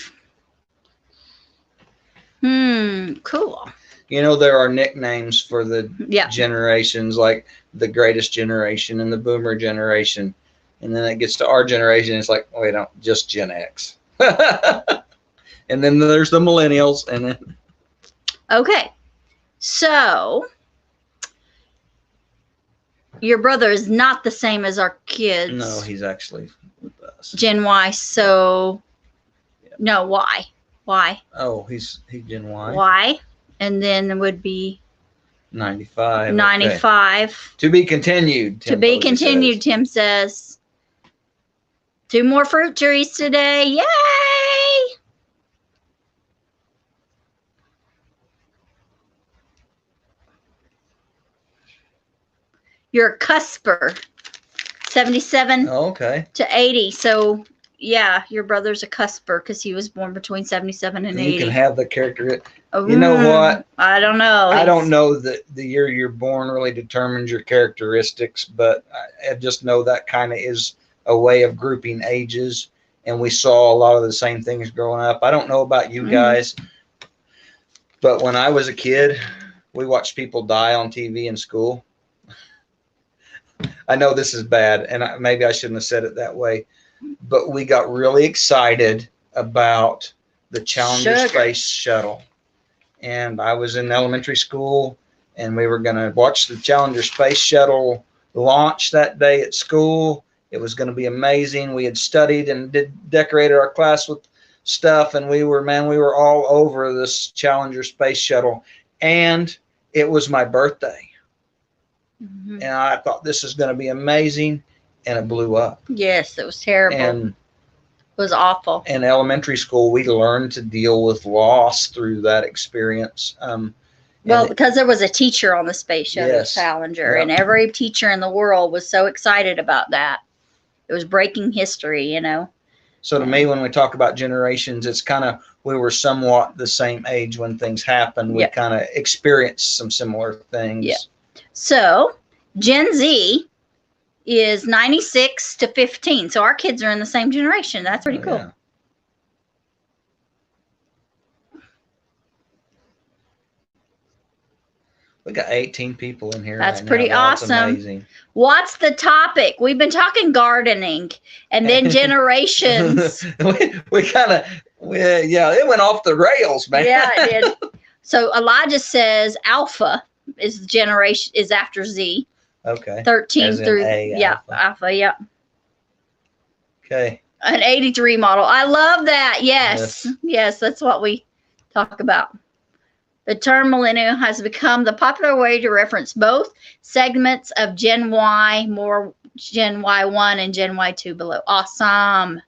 [SPEAKER 1] Cool.
[SPEAKER 2] You know, there are nicknames for the
[SPEAKER 1] Yeah.
[SPEAKER 2] generations, like the greatest generation and the boomer generation. And then it gets to our generation, it's like, wait, no, just Gen X. And then there's the millennials. And then
[SPEAKER 1] Okay. So, your brother is not the same as our kids.
[SPEAKER 2] no, he's actually with us.
[SPEAKER 1] Gen Y, so
[SPEAKER 2] Yeah.
[SPEAKER 1] no, Y. Y.
[SPEAKER 2] Oh, he's Gen Y.
[SPEAKER 1] Y. And then it would be
[SPEAKER 2] 95.
[SPEAKER 1] 95.
[SPEAKER 2] Okay. To be continued.
[SPEAKER 1] To be
[SPEAKER 2] Tim Posey
[SPEAKER 1] continued,
[SPEAKER 2] says.
[SPEAKER 1] Tim says. 2 more fruit trees today. Yay! You're a cusper. 77
[SPEAKER 2] Oh, okay.
[SPEAKER 1] to 80. So, yeah, your brother's a cusper because he was born between 77 and 80.
[SPEAKER 2] You can have the character.
[SPEAKER 1] Oh,
[SPEAKER 2] You know what?
[SPEAKER 1] I don't know.
[SPEAKER 2] I don't know that the year you're born really determines your characteristics, but I just know that kind of is a way of grouping ages. And we saw a lot of the same things growing up. I don't know about you guys, but when I was a kid, we watched people die on TV in school. I know this is bad, and maybe I shouldn't have said it that way, but we got really excited about the Challenger Space Shuttle. And I was in elementary school, and we were going to watch the Challenger Space Shuttle launch that day at school. It was going to be amazing. We had studied and decorated our class with stuff, and we were all over this Challenger Space Shuttle. And it was my birthday. And I thought this is going to be amazing, and it blew up.
[SPEAKER 1] Yes, it was terrible.
[SPEAKER 2] And
[SPEAKER 1] it was awful.
[SPEAKER 2] in elementary school, we learned to deal with loss through that experience.
[SPEAKER 1] Well, because there was a teacher on the Space Shuttle
[SPEAKER 2] Yes.
[SPEAKER 1] Challenger,
[SPEAKER 2] Yep.
[SPEAKER 1] and every teacher in the world was so excited about that. It was breaking history, you know.
[SPEAKER 2] So to me, when we talk about generations, it's kind of, we were somewhat the same age when things happened. We
[SPEAKER 1] Yeah.
[SPEAKER 2] kind of experienced some similar things.
[SPEAKER 1] Yeah. So, Gen Z is 96 to 15. So, our kids are in the same generation. That's pretty cool.
[SPEAKER 2] Yeah. We got 18 people in here.
[SPEAKER 1] That's
[SPEAKER 2] right
[SPEAKER 1] pretty
[SPEAKER 2] now. That's
[SPEAKER 1] awesome.
[SPEAKER 2] amazing.
[SPEAKER 1] What's the topic? We've been talking gardening and then generations.
[SPEAKER 2] we kind of, yeah, it went off the rails, man.
[SPEAKER 1] Yeah, it did. So, Elijah says Alpha is generation is after Z.
[SPEAKER 2] Okay.
[SPEAKER 1] 13
[SPEAKER 2] As in
[SPEAKER 1] through
[SPEAKER 2] Alpha.
[SPEAKER 1] Alpha, yeah.
[SPEAKER 2] Okay.
[SPEAKER 1] An 83 model. I love that. Yes, that's what we talk about. The term millennial has become the popular way to reference both segments of Gen Y, more Gen Y1 and Gen Y2 below. Awesome.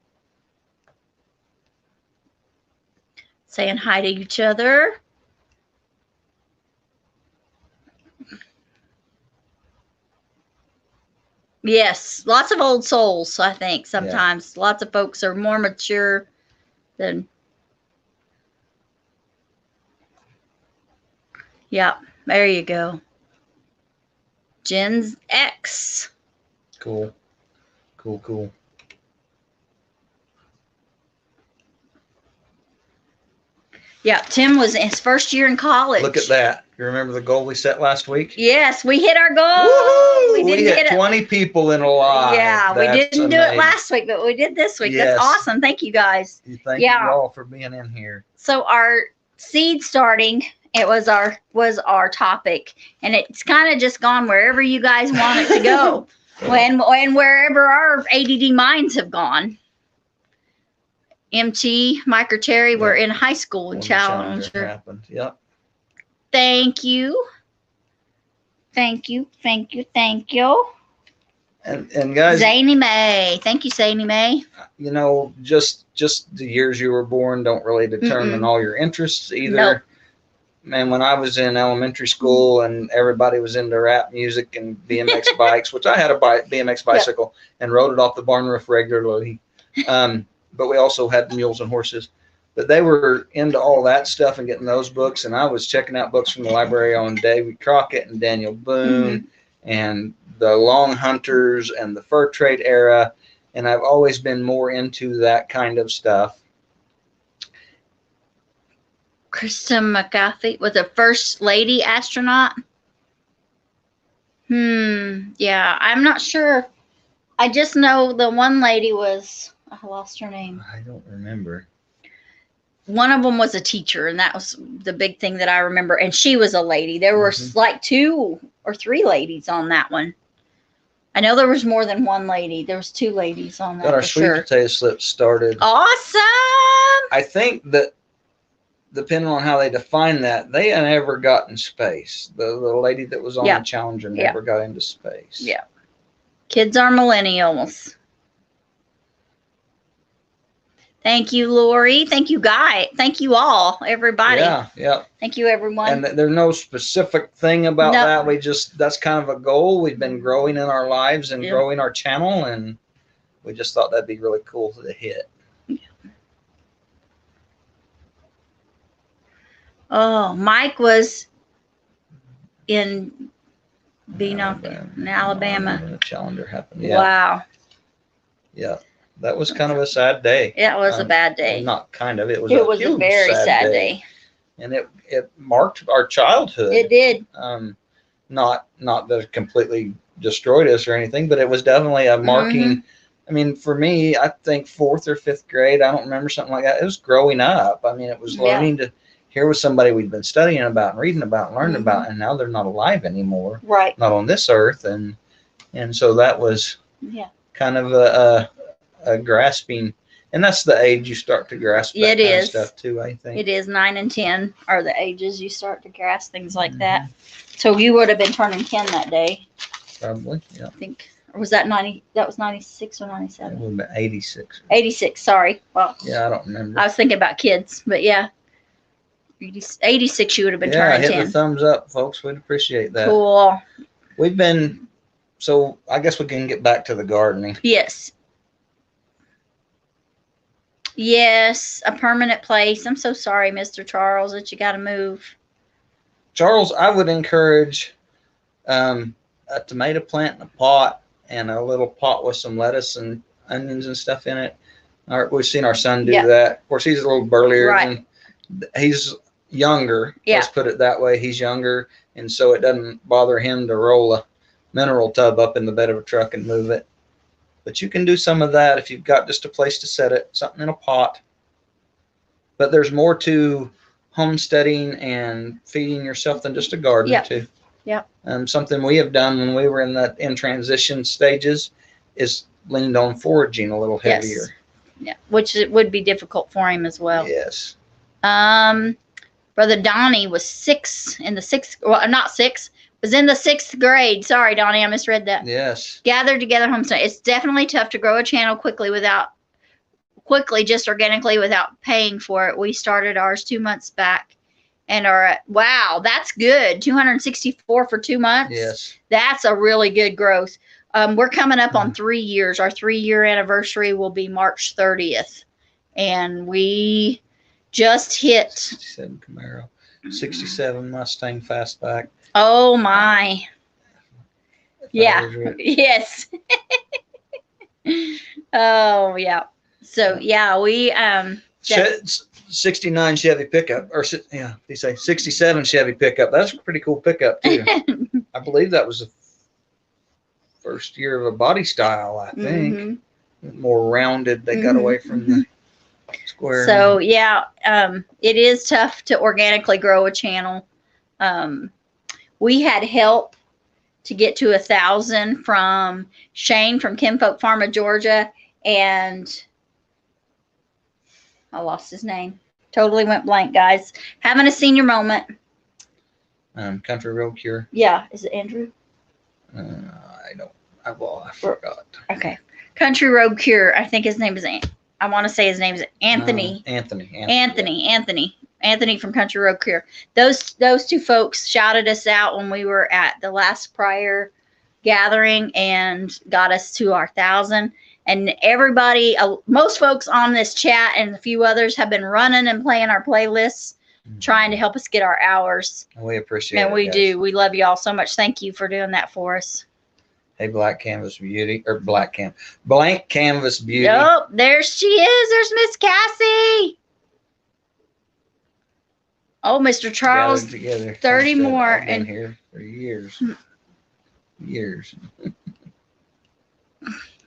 [SPEAKER 1] Saying hi to each other. Yes, lots of old souls, I think, sometimes. Yeah. Lots of folks are more mature than... Yeah, there you go. Gen X.
[SPEAKER 2] Cool. Cool.
[SPEAKER 1] Yeah, Tim was in his first year in college.
[SPEAKER 2] Look at that. You remember the goal we set last week?
[SPEAKER 1] Yes, we hit our goal.
[SPEAKER 2] Woohoo! We hit 20 people in a live.
[SPEAKER 1] Yeah, we didn't do it last week, but we did this week.
[SPEAKER 2] Yes.
[SPEAKER 1] That's awesome. Thank you, guys.
[SPEAKER 2] Thank you all for being in here.
[SPEAKER 1] So our seed starting, it was our topic, and it's kind of just gone wherever you guys want it to go, and wherever our ADD minds have gone. MT, Mike, or Terry were in high school and Challenger.
[SPEAKER 2] Happened. Yep.
[SPEAKER 1] Thank you. And
[SPEAKER 2] guys,
[SPEAKER 1] Zany May. Thank you, Zany May.
[SPEAKER 2] You know, just the years you were born don't really determine all your interests either.
[SPEAKER 1] Nope.
[SPEAKER 2] Man, when I was in elementary school and everybody was into rap music and BMX bikes, which I had a BMX bicycle and rode it off the barn roof regularly. But we also had mules and horses. But they were into all that stuff and getting those books, and I was checking out books from the library on Davy Crockett and Daniel Boone and the Long Hunters and the fur trade era, and I've always been more into that kind of stuff.
[SPEAKER 1] Kristen McCarthy was a first lady astronaut. Yeah, I'm not sure. I just know the one lady was, I lost her name.
[SPEAKER 2] I don't remember.
[SPEAKER 1] One of them was a teacher, and that was the big thing that I remember. And she was a lady. There were like 2 or 3 ladies on that one. I know there was more than one lady. There was 2 ladies on that.
[SPEAKER 2] Got our sweet potato slips started.
[SPEAKER 1] Awesome.
[SPEAKER 2] I think that depending on how they define that, they never got in space. The lady that was on the Challenger never got into space.
[SPEAKER 1] Yeah. Kids are millennials. Thank you, Lori. Thank you, Guy. Thank you all, everybody.
[SPEAKER 2] Yeah.
[SPEAKER 1] Thank you, everyone.
[SPEAKER 2] And there's no specific thing about that. We just, that's kind of a goal. We've been growing in our lives and growing our channel, and we just thought that'd be really cool to hit.
[SPEAKER 1] Oh, Mike was in Beanock, in Alabama.
[SPEAKER 2] When the Challenger happened.
[SPEAKER 1] Wow.
[SPEAKER 2] Yeah. That was kind of a sad day.
[SPEAKER 1] It was a bad day.
[SPEAKER 2] Not kind of. It was
[SPEAKER 1] a very sad day.
[SPEAKER 2] And it marked our childhood.
[SPEAKER 1] It did.
[SPEAKER 2] Not that it completely destroyed us or anything, but it was definitely a marking. I mean, for me, I think 4th or 5th grade, I don't remember something like that. It was growing up. I mean, it was learning to. Here was somebody we'd been studying about and reading about and learning about, and now they're not alive anymore.
[SPEAKER 1] Right.
[SPEAKER 2] Not on this earth, and so that was kind of a grasping, and that's the age you start to grasp that kind of stuff too, I think.
[SPEAKER 1] It is 9 and 10 are the ages you start to grasp things like that. So you would have been turning 10 that day.
[SPEAKER 2] Probably, yeah.
[SPEAKER 1] I think, or was that 90? That was 96 or 97?
[SPEAKER 2] It would have been 86.
[SPEAKER 1] 86, sorry. Well,
[SPEAKER 2] yeah, I don't remember.
[SPEAKER 1] I was thinking about kids, but yeah. 86 you would have been turning 10.
[SPEAKER 2] Yeah, hit the thumbs up, folks. We'd appreciate that.
[SPEAKER 1] Cool.
[SPEAKER 2] We've been, so I guess we can get back to the gardening.
[SPEAKER 1] Yes. Yes, a permanent place. I'm so sorry, Mr. Charles, that you got to move.
[SPEAKER 2] Charles, I would encourage a tomato plant in a pot and a little pot with some lettuce and onions and stuff in it. We've seen our son do that. Of course, he's a little burlier.
[SPEAKER 1] Right.
[SPEAKER 2] He's younger. Let's put it that way. He's younger, and so it doesn't bother him to roll a mineral tub up in the bed of a truck and move it. But you can do some of that if you've got just a place to set it, something in a pot. But there's more to homesteading and feeding yourself than just a garden too.
[SPEAKER 1] Yeah.
[SPEAKER 2] Something we have done when we were in transition stages is leaned on foraging a little heavier.
[SPEAKER 1] Yeah, which it would be difficult for him as well.
[SPEAKER 2] Yes.
[SPEAKER 1] Brother Donnie was 6 in the 6th, well, not 6, was in the 6th grade. Sorry, Donnie, I misread that.
[SPEAKER 2] Yes.
[SPEAKER 1] Gathered together homestead. It's definitely tough to grow a channel quickly, just organically without paying for it. We started ours 2 months back and are at, wow, that's good. 264 for 2 months.
[SPEAKER 2] Yes.
[SPEAKER 1] That's a really good growth. We're coming up on 3 years. Our 3-year anniversary will be March 30th. And we just hit
[SPEAKER 2] 67 Camaro, 67 Mustang Fastback.
[SPEAKER 1] Oh my. Yeah. Yes. Oh yeah. So yeah, we
[SPEAKER 2] 69 Chevy pickup, or they say 67 Chevy pickup. That's a pretty cool pickup too. I believe that was the first year of a body style, I think. More rounded. They got away from the square.
[SPEAKER 1] So yeah, it is tough to organically grow a channel. We had help to get to 1,000 from Shane from Kinfolk Farm of Georgia, and I lost his name. Totally went blank, guys. Having a senior moment.
[SPEAKER 2] Country Road Cure.
[SPEAKER 1] Yeah, is it Andrew?
[SPEAKER 2] I forgot.
[SPEAKER 1] Okay, Country Road Cure. I think his name is I want to say his name is Anthony. Anthony from Country Road Cure. Those 2 folks shouted us out when we were at the last prior gathering and got us to our 1,000. And everybody, most folks on this chat and a few others have been running and playing our playlists, trying to help us get our hours.
[SPEAKER 2] We appreciate it.
[SPEAKER 1] And we
[SPEAKER 2] guys.
[SPEAKER 1] do. We love you all so much. Thank you for doing that for us.
[SPEAKER 2] Hey, Blank Canvas Beauty. Blank Canvas Beauty.
[SPEAKER 1] Yep, there she is. There's Miss Cassie. Oh, Mr. Charles.
[SPEAKER 2] Together.
[SPEAKER 1] 30 more.
[SPEAKER 2] I've been
[SPEAKER 1] And
[SPEAKER 2] here for years. Years.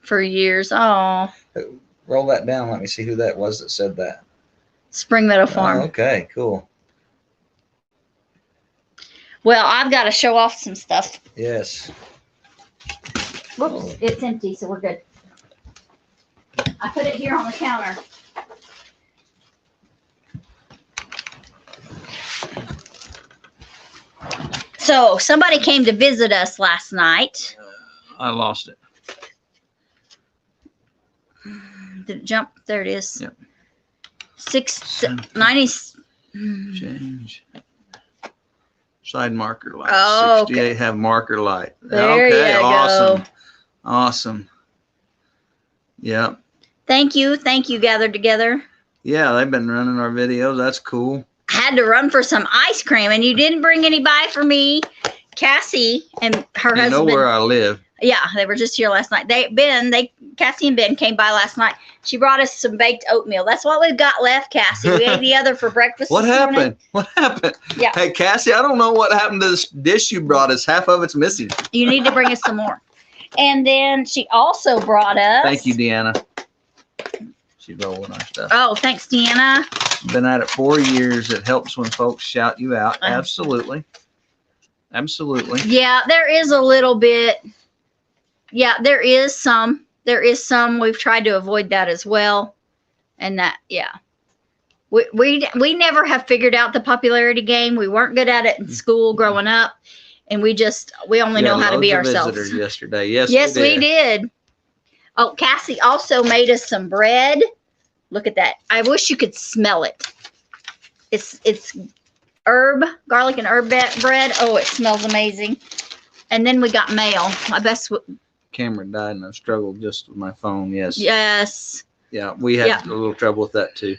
[SPEAKER 1] for years. Oh,
[SPEAKER 2] Roll that down. Let me see who that was that said that.
[SPEAKER 1] Spring Meadow Farm.
[SPEAKER 2] Oh, okay, cool.
[SPEAKER 1] Well, I've got to show off some stuff.
[SPEAKER 2] Yes.
[SPEAKER 1] Whoops, it's empty, so we're good. I put it here on the counter. So somebody came to visit us last night.
[SPEAKER 2] I lost it.
[SPEAKER 1] Did it jump? There it is.
[SPEAKER 2] Yep.
[SPEAKER 1] 690.
[SPEAKER 2] Change. Side marker light.
[SPEAKER 1] Oh,
[SPEAKER 2] 68
[SPEAKER 1] okay.
[SPEAKER 2] have marker light.
[SPEAKER 1] There
[SPEAKER 2] okay,
[SPEAKER 1] you
[SPEAKER 2] awesome.
[SPEAKER 1] go.
[SPEAKER 2] Awesome. Yep.
[SPEAKER 1] Thank you. Thank you, Gathered Together.
[SPEAKER 2] Yeah, they've been running our videos. That's cool.
[SPEAKER 1] I had to run for some ice cream, and you didn't bring any by for me. Cassie and her husband.
[SPEAKER 2] You know where I live.
[SPEAKER 1] Yeah, they were just here last night. Cassie and Ben came by last night. She brought us some baked oatmeal. That's what we've got left, Cassie. We ate the other for breakfast.
[SPEAKER 2] What
[SPEAKER 1] this
[SPEAKER 2] happened?
[SPEAKER 1] morning.
[SPEAKER 2] What happened?
[SPEAKER 1] Yeah.
[SPEAKER 2] Hey, Cassie, I don't know what happened to this dish you brought us. Half of it's missing.
[SPEAKER 1] You need to bring us some more. And then she also brought us.
[SPEAKER 2] Thank you, Deanna. She's rolling our stuff.
[SPEAKER 1] Oh, thanks, Deanna.
[SPEAKER 2] Been at it 4 years. It helps when folks shout you out. Absolutely. Absolutely.
[SPEAKER 1] Yeah, there is a little bit. Yeah, there is some. There is some. We've tried to avoid that as well. And that, yeah. We never have figured out the popularity game. We weren't good at it in school growing up. And we only know how to be ourselves.
[SPEAKER 2] Visitors yesterday. Yes,
[SPEAKER 1] we did. Oh, Cassie also made us some bread. Look at that. I wish you could smell it. It's garlic and herb bread. Oh, it smells amazing. And then we got mail. I best.
[SPEAKER 2] Camera died and I struggled just with my phone. Yes.
[SPEAKER 1] Yes.
[SPEAKER 2] Yeah, we had a little trouble with that too.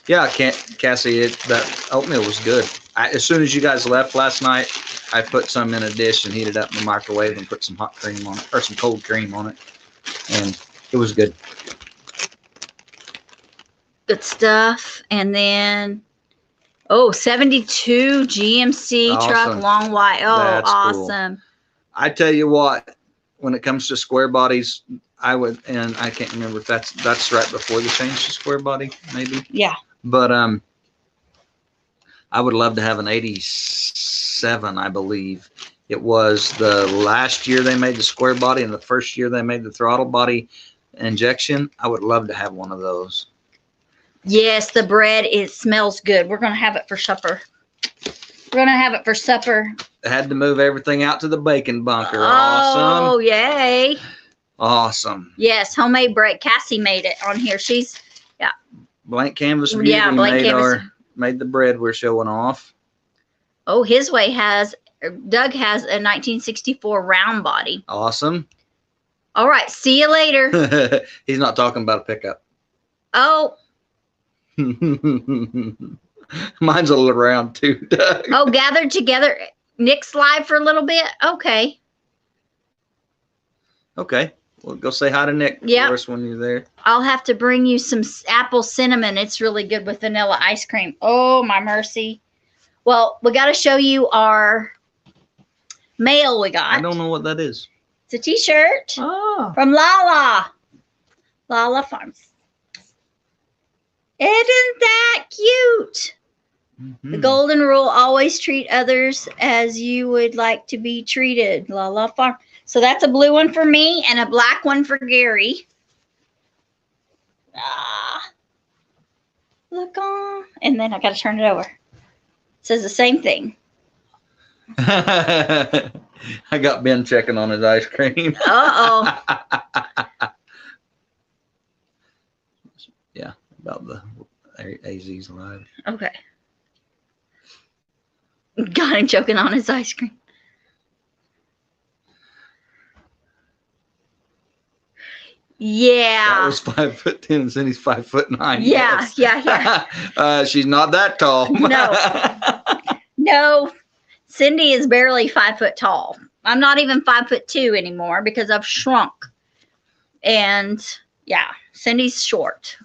[SPEAKER 2] Yeah, Cassie, that oatmeal was good. As soon as you guys left last night, I put some in a dish and heated up in the microwave and put some hot cream on it, or some cold cream on it, and it was good.
[SPEAKER 1] Good stuff. And then, 72 GMC truck, long white. Oh,
[SPEAKER 2] that's
[SPEAKER 1] awesome.
[SPEAKER 2] Cool. I tell you what, when it comes to square bodies, I would, and I can't remember if that's right before the change to square body, maybe.
[SPEAKER 1] Yeah.
[SPEAKER 2] But I would love to have an 87, I believe. It was the last year they made the square body and the first year they made the throttle body injection. I would love to have one of those.
[SPEAKER 1] Yes, the bread, it smells good. We're going to have it for supper.
[SPEAKER 2] I had to move everything out to the bacon bunker.
[SPEAKER 1] Oh,
[SPEAKER 2] awesome.
[SPEAKER 1] Yay.
[SPEAKER 2] Awesome.
[SPEAKER 1] Yes, homemade bread. Cassie made it on here.
[SPEAKER 2] Blank Canvas Beauty made the bread we're showing off.
[SPEAKER 1] Oh, Doug has a 1964 round body.
[SPEAKER 2] Awesome.
[SPEAKER 1] All right, see you later.
[SPEAKER 2] He's not talking about a pickup.
[SPEAKER 1] Oh.
[SPEAKER 2] Mine's a little round too, Doug.
[SPEAKER 1] Oh, Gathered Together. Nick's live for a little bit. Okay.
[SPEAKER 2] Well, go say hi to Nick for us when you're there.
[SPEAKER 1] I'll have to bring you some apple cinnamon. It's really good with vanilla ice cream. Oh, my mercy. Well, we got to show you our mail we got.
[SPEAKER 2] I don't know what that is.
[SPEAKER 1] It's a t-shirt from Lala Farms. Isn't that cute? Mm-hmm. The golden rule, always treat others as you would like to be treated. Lala Farm. So that's a blue one for me and a black one for Gary. Look on. And then I got to turn it over. It says the same thing.
[SPEAKER 2] I got Ben checking on his ice cream.
[SPEAKER 1] Uh-oh.
[SPEAKER 2] Yeah, about the AZ's live.
[SPEAKER 1] Okay. Got him choking on his ice cream. Yeah.
[SPEAKER 2] That was 5'10", and Cindy's 5'9".
[SPEAKER 1] Yeah,
[SPEAKER 2] yes.
[SPEAKER 1] yeah.
[SPEAKER 2] She's not that tall.
[SPEAKER 1] No. Cindy is barely 5 foot tall. I'm not even 5'2" anymore because I've shrunk. And yeah, Cindy's short.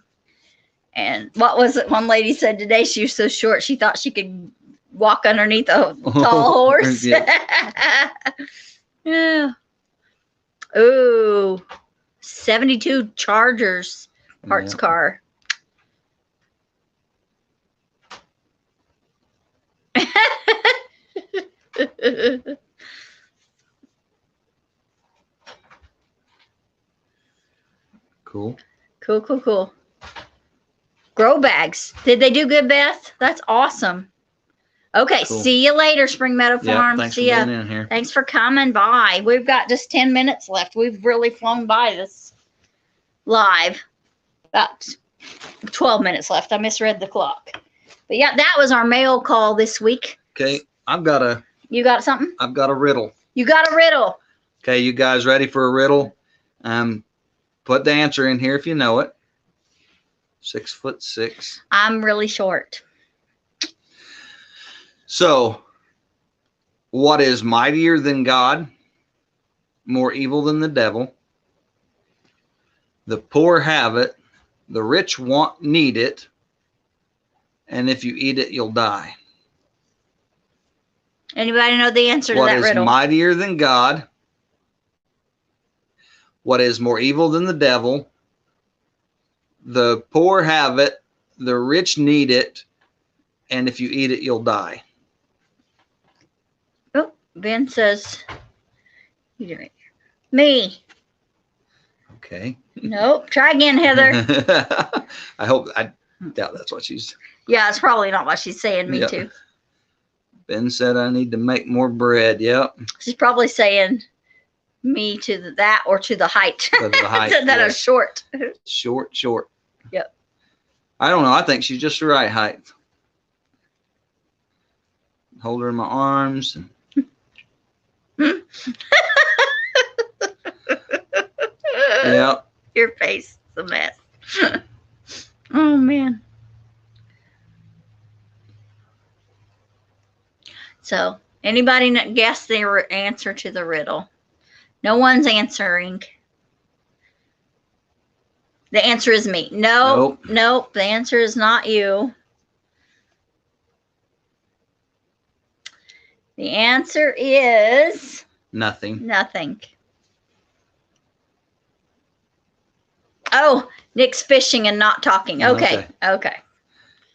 [SPEAKER 1] And what was it? One lady said today she was so short she thought she could walk underneath a tall horse. Yeah. Yeah. Ooh, 72 Chargers parts car.
[SPEAKER 2] Cool.
[SPEAKER 1] Cool. Grow bags. Did they do good, Beth? That's awesome. Okay, cool. See you later, Spring Meadow Farm.
[SPEAKER 2] Thanks
[SPEAKER 1] See
[SPEAKER 2] for
[SPEAKER 1] ya.
[SPEAKER 2] being in here.
[SPEAKER 1] Thanks for coming by. We've got just 10 minutes left. We've really flown by this live. About 12 minutes left. I misread the clock. But yeah, that was our mail call this week.
[SPEAKER 2] Okay,
[SPEAKER 1] You got something?
[SPEAKER 2] I've got a riddle.
[SPEAKER 1] You got a riddle.
[SPEAKER 2] Okay, you guys ready for a riddle? Put the answer in here if you know it. 6'6".
[SPEAKER 1] I'm really short.
[SPEAKER 2] So, what is mightier than God, more evil than the devil? The poor have it, the rich need it, and if you eat it, you'll die.
[SPEAKER 1] Anybody know the answer to that riddle?
[SPEAKER 2] What is mightier than God? What is more evil than the devil? The poor have it, the rich need it, and if you eat it, you'll die.
[SPEAKER 1] Oh, Ben says, you do it. Me.
[SPEAKER 2] Okay.
[SPEAKER 1] Nope. Try again, Heather.
[SPEAKER 2] I doubt that's what she's.
[SPEAKER 1] Yeah, it's probably not what she's saying. Me too.
[SPEAKER 2] Ben said I need to make more bread. Yep.
[SPEAKER 1] She's probably saying me to that or to the height.
[SPEAKER 2] To the height.
[SPEAKER 1] That are short.
[SPEAKER 2] Short.
[SPEAKER 1] Yep.
[SPEAKER 2] I don't know. I think she's just the right height. Hold her in my arms. Yep.
[SPEAKER 1] Your face is a mess. Oh, man. So, anybody guess the answer to the riddle? No one's answering. The answer is me. Nope. The answer is not you. The answer is
[SPEAKER 2] nothing.
[SPEAKER 1] Oh, Nick's fishing and not talking. Okay.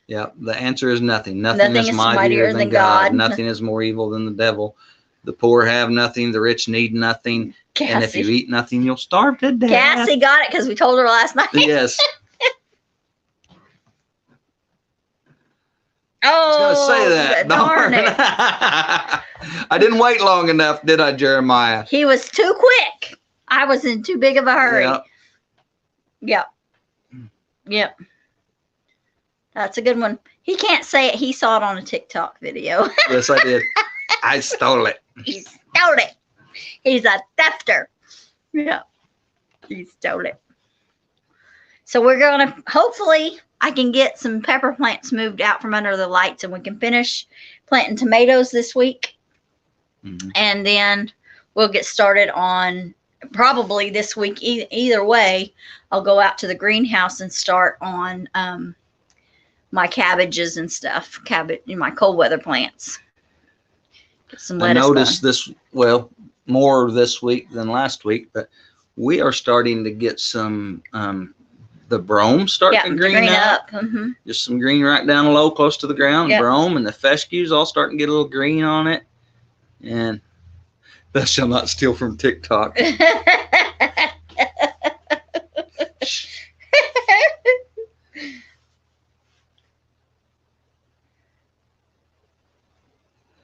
[SPEAKER 2] Yeah, the answer is nothing. Nothing is mightier than God. Nothing is more evil than the devil. The poor have nothing. The rich need nothing. Cassie. And if you eat nothing, you'll starve to death.
[SPEAKER 1] Cassie got it because we told her last night.
[SPEAKER 2] Yes.
[SPEAKER 1] Oh,
[SPEAKER 2] I was going to say that.
[SPEAKER 1] Darn it.
[SPEAKER 2] I didn't wait long enough, did I, Jeremiah?
[SPEAKER 1] He was too quick. I was in too big of a hurry. Yep. That's a good one. He can't say it. He saw it on a TikTok video.
[SPEAKER 2] Yes, I did. I stole it.
[SPEAKER 1] He stole it. He's a thefter. Yeah. He stole it. So we're going to, hopefully, I can get some pepper plants moved out from under the lights and we can finish planting tomatoes this week. Mm-hmm. And then we'll get started on probably this week. Either way, I'll go out to the greenhouse and start on my cabbages and stuff, my cold weather plants. Get some lettuce.
[SPEAKER 2] I noticed this, more this week than last week, but we are starting to get some the brome starting to green up. Mm-hmm. Just some green right down low, close to the ground. Yep. Brome and the fescues all starting to get a little green on it. And thou shall not steal from TikTok.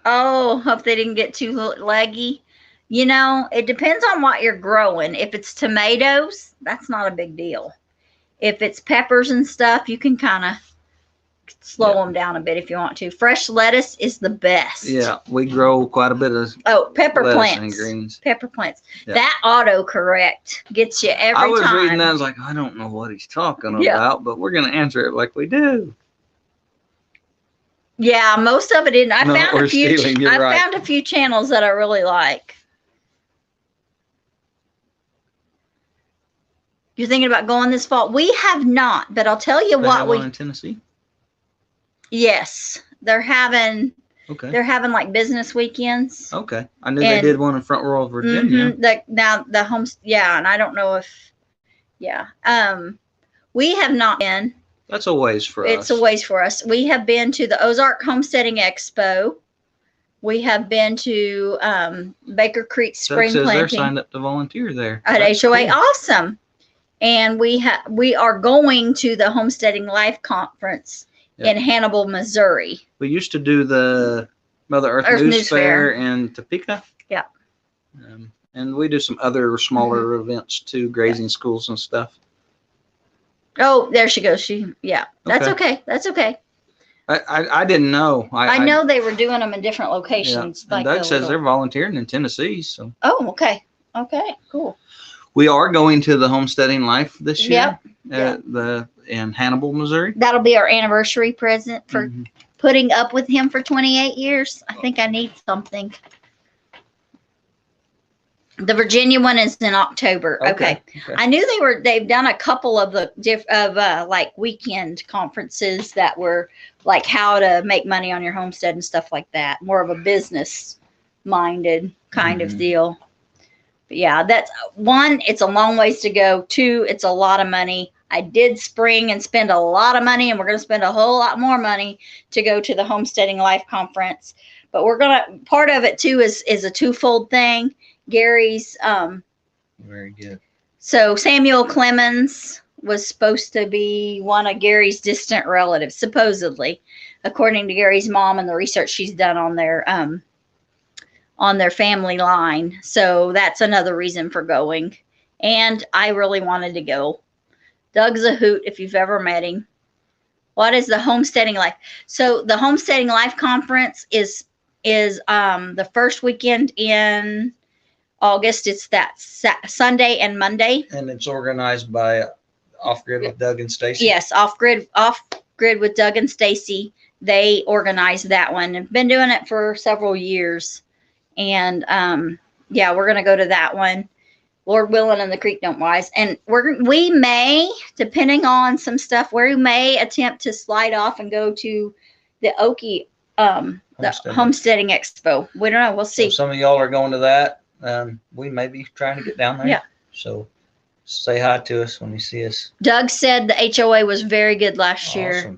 [SPEAKER 1] Oh, hope they didn't get too leggy. You know, it depends on what you're growing. If it's tomatoes, that's not a big deal. If it's peppers and stuff, you can kind of slow them down a bit if you want to. Fresh lettuce is the best.
[SPEAKER 2] Yeah, we grow quite a bit of
[SPEAKER 1] pepper
[SPEAKER 2] lettuce and
[SPEAKER 1] plants.
[SPEAKER 2] greens.
[SPEAKER 1] Pepper plants.
[SPEAKER 2] Yeah.
[SPEAKER 1] That autocorrect gets you every time.
[SPEAKER 2] I was reading that. I was like, I don't know what he's talking about, but we're going to answer it like we do.
[SPEAKER 1] Yeah, most of it didn't. I found a few.
[SPEAKER 2] I
[SPEAKER 1] found a few channels that I really like. You're thinking about going this fall? We have not, but I'll tell you what.
[SPEAKER 2] We in Tennessee.
[SPEAKER 1] Yes, they're having.
[SPEAKER 2] Okay.
[SPEAKER 1] They're having like business weekends.
[SPEAKER 2] Okay, I knew they did one in Front Royal, Virginia.
[SPEAKER 1] The homes, and I don't know if, we have not been.
[SPEAKER 2] That's a ways for us.
[SPEAKER 1] It's a ways for us. We have been to the Ozark Homesteading Expo. We have been to Baker Creek Spring Planting.
[SPEAKER 2] They're signed up to volunteer there
[SPEAKER 1] at HOA. Cool. Awesome. And we are going to the Homesteading Life Conference in Hannibal, Missouri.
[SPEAKER 2] We used to do the Mother Earth News Fair in Topeka. Yeah. And we do some other smaller events too, grazing schools and stuff.
[SPEAKER 1] Oh, there she goes. That's okay. That's okay.
[SPEAKER 2] I didn't know.
[SPEAKER 1] I know they were doing them in different locations.
[SPEAKER 2] Yeah. Doug says they're volunteering in Tennessee. So.
[SPEAKER 1] Oh, okay. Okay, cool.
[SPEAKER 2] We are going to the Homesteading Life this year. In Hannibal, Missouri.
[SPEAKER 1] That'll be our anniversary present for putting up with him for 28 years. I think I need something. The Virginia one is in October. Okay. I knew they've done a couple of like weekend conferences that were like how to make money on your homestead and stuff like that. More of a business minded kind of deal. But yeah, that's one, it's a long ways to go. Two, it's a lot of money. I did spring and spend a lot of money, and we're going to spend a whole lot more money to go to the Homesteading Life Conference. But part of it too is a twofold thing. Gary's
[SPEAKER 2] very good.
[SPEAKER 1] So Samuel Clemens was supposed to be one of Gary's distant relatives, supposedly, according to Gary's mom and the research she's done on their family line. So that's another reason for going. And I really wanted to go. Doug's a hoot if you've ever met him. What is the Homesteading Life? So the Homesteading Life Conference is the first weekend in August. It's that Sunday and Monday.
[SPEAKER 2] And it's organized by Off Grid with Doug and Stacy.
[SPEAKER 1] Yes, Off Grid with Doug and Stacy. They organized that one. I've been doing it for several years. And we're going to go to that one. Lord willing and the creek don't rise. And we may, depending on some stuff, we may attempt to slide off and go to the Okie the Homesteading Expo. We don't know. We'll see.
[SPEAKER 2] So some of y'all are going to that. We may be trying to get down there.
[SPEAKER 1] Yeah.
[SPEAKER 2] So say hi to us when you see us.
[SPEAKER 1] Doug said the HOA was very good last year.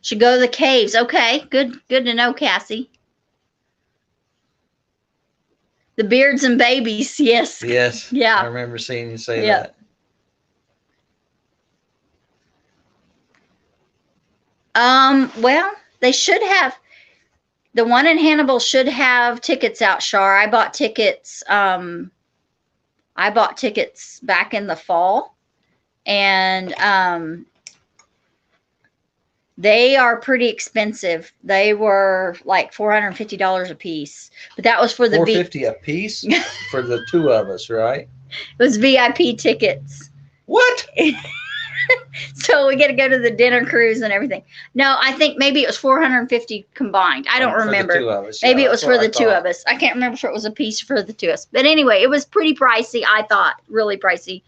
[SPEAKER 1] Should go to the caves. Okay. Good to know, Cassie. The beards and babies. Yes.
[SPEAKER 2] Yes.
[SPEAKER 1] Yeah.
[SPEAKER 2] I remember seeing you say that.
[SPEAKER 1] Well, they should have. The one in Hannibal should have tickets out, Shar. I bought tickets back in the fall, and they are pretty expensive. They were like $450 a piece, but that was for the
[SPEAKER 2] $450 a piece for the two of us, right?
[SPEAKER 1] It was VIP tickets.
[SPEAKER 2] What?
[SPEAKER 1] So we get to go to the dinner cruise and everything. No, I think maybe it was $450 combined. I don't remember.
[SPEAKER 2] For the two of us,
[SPEAKER 1] maybe it was for the two of us. I can't remember if it was a piece for the two of us. But anyway, it was pretty pricey. I thought really pricey.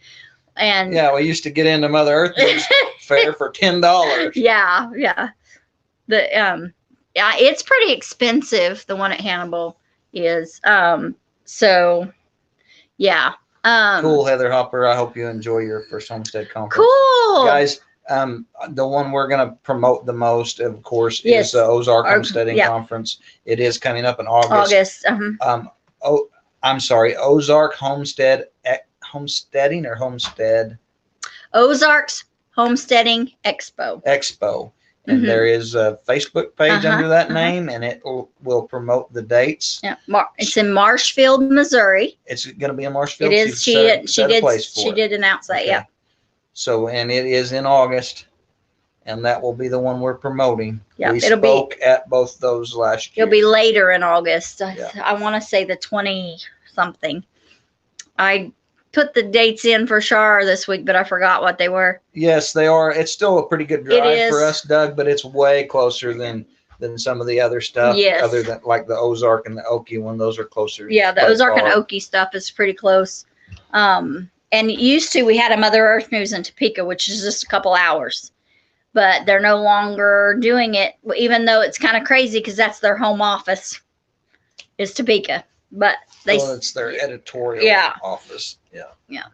[SPEAKER 1] And
[SPEAKER 2] yeah, we used to get into Mother Earth Fair for $10.
[SPEAKER 1] Yeah. It's pretty expensive. The one at Hannibal is. So yeah.
[SPEAKER 2] Cool, Heather Hopper. I hope you enjoy your first homestead conference.
[SPEAKER 1] Cool,
[SPEAKER 2] guys. The one we're going to promote the most, of course, is the Ozark Homesteading Conference. It is coming up in August. I'm sorry, Ozark Homesteading or Homestead.
[SPEAKER 1] Ozark's Homesteading Expo.
[SPEAKER 2] And there is a Facebook page under that name, and it will promote the dates.
[SPEAKER 1] Yeah, it's in Marshfield, Missouri.
[SPEAKER 2] It's going to be in Marshfield.
[SPEAKER 1] It is. She did announce that.
[SPEAKER 2] Okay.
[SPEAKER 1] Yeah.
[SPEAKER 2] So, and it is in August. and that will be the one we're promoting.
[SPEAKER 1] Yeah,
[SPEAKER 2] we spoke at both those last year.
[SPEAKER 1] It'll be later in August.
[SPEAKER 2] Yeah.
[SPEAKER 1] I want to say the 20 something. I put the dates in for Shar this week, but I forgot what they were.
[SPEAKER 2] Yes, they are. It's still a pretty good drive for us, Doug, but it's way closer than some of the other stuff.
[SPEAKER 1] Yes.
[SPEAKER 2] Other than like the Ozark and the Okie one, those are closer.
[SPEAKER 1] Yeah, the Ozark and Okie stuff is pretty close. And used to, we had a Mother Earth News in Topeka, which is just a couple hours. But they're no longer doing it, even though it's kind of crazy because that's their home office, is Topeka. But
[SPEAKER 2] it's their editorial office. Yeah.
[SPEAKER 1] Yeah.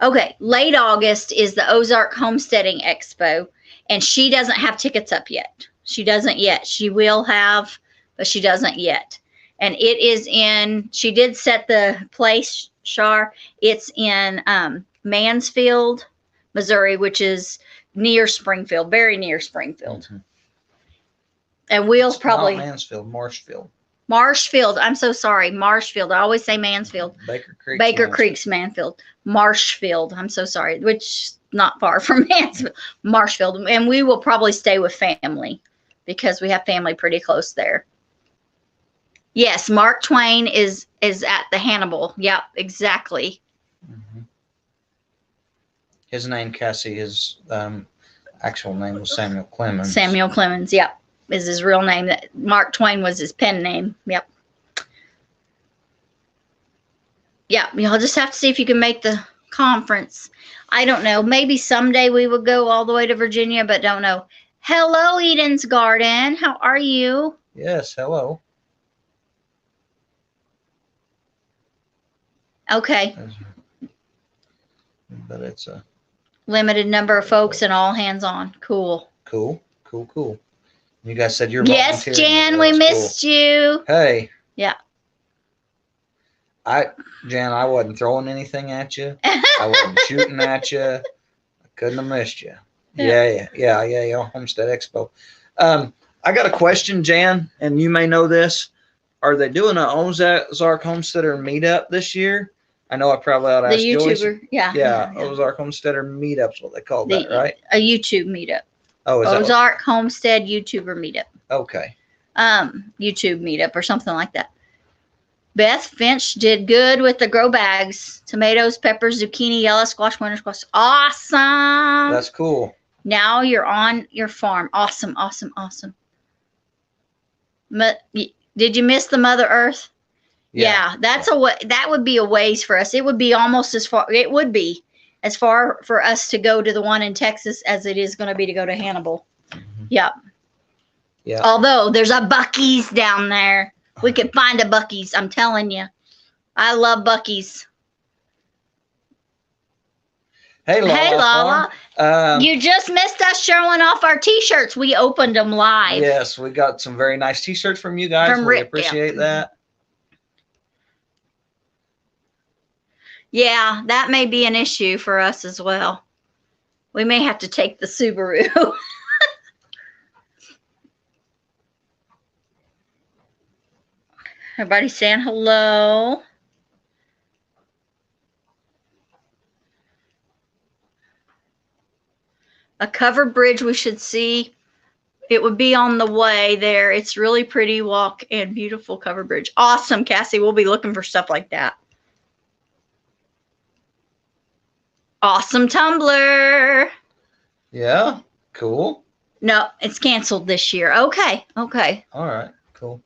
[SPEAKER 1] Okay, late August is the Ozark Homesteading Expo, and she doesn't have tickets up yet. She doesn't yet. She will have, but she doesn't yet. And it is in, she did set the place, Shar. It's in Mansfield, Missouri, which is near Springfield, very near Springfield.
[SPEAKER 2] Mm-hmm.
[SPEAKER 1] And we'll
[SPEAKER 2] it's
[SPEAKER 1] probably
[SPEAKER 2] not Mansfield, Marshfield.
[SPEAKER 1] Marshfield. I'm so sorry. Marshfield. I always say Mansfield. Baker Creek's Mansfield. Marshfield. I'm so sorry. Which not far from Mansfield. Marshfield. And we will probably stay with family because we have family pretty close there. Yes, Mark Twain is at the Hannibal. Yep, exactly.
[SPEAKER 2] Mm-hmm. His name, Cassie, his actual name was Samuel Clemens.
[SPEAKER 1] Samuel Clemens, yep, is his real name. That Mark Twain was his pen name. Yep. Yeah, you'll just have to see if you can make the conference. I don't know. Maybe someday we would go all the way to Virginia, but don't know. Hello, Eden's Garden. How are you?
[SPEAKER 2] Yes, hello.
[SPEAKER 1] Okay.
[SPEAKER 2] But it's a
[SPEAKER 1] limited number of folks and all hands on. Cool.
[SPEAKER 2] Cool. You guys said you're
[SPEAKER 1] yes, Jan, we missed you.
[SPEAKER 2] Hey.
[SPEAKER 1] Yeah.
[SPEAKER 2] Jan, I wasn't throwing anything at you. I wasn't shooting at you. I couldn't have missed you. Yeah. Homestead Expo. I got a question, Jan, and you may know this. Are they doing an Ozark Homesteader meetup this year? I know I probably ought to ask Joyce.
[SPEAKER 1] YouTuber,
[SPEAKER 2] yeah. Ozark Homesteader meetup's what they call that, right?
[SPEAKER 1] A YouTube meetup.
[SPEAKER 2] Oh, is
[SPEAKER 1] Ozark Homestead YouTuber meetup.
[SPEAKER 2] Okay.
[SPEAKER 1] YouTube meetup or something like that. Beth Finch did good with the grow bags. Tomatoes, peppers, zucchini, yellow squash, winter squash. Awesome.
[SPEAKER 2] That's cool.
[SPEAKER 1] Now you're on your farm. Awesome. Did you miss the Mother Earth? Yeah, that would be a ways for us. It would be almost as far. It would be as far for us to go to the one in Texas as it is going to be to go to Hannibal. Mm-hmm. Yep. Yeah. Although there's a Buc-ee's down there, we could find a Buc-ee's. I'm telling you, I love Buc-ee's.
[SPEAKER 2] Hey, Lala.
[SPEAKER 1] You just missed us showing off our T-shirts. We opened them live.
[SPEAKER 2] Yes, we got some very nice T-shirts from you guys. We appreciate that.
[SPEAKER 1] Yeah, that may be an issue for us as well. We may have to take the Subaru. Everybody saying hello. A covered bridge we should see. It would be on the way there. It's really pretty walk and beautiful covered bridge. Awesome, Cassie. We'll be looking for stuff like that. Awesome Tumblr.
[SPEAKER 2] Yeah, cool.
[SPEAKER 1] No, it's canceled this year. Okay.
[SPEAKER 2] All right, cool.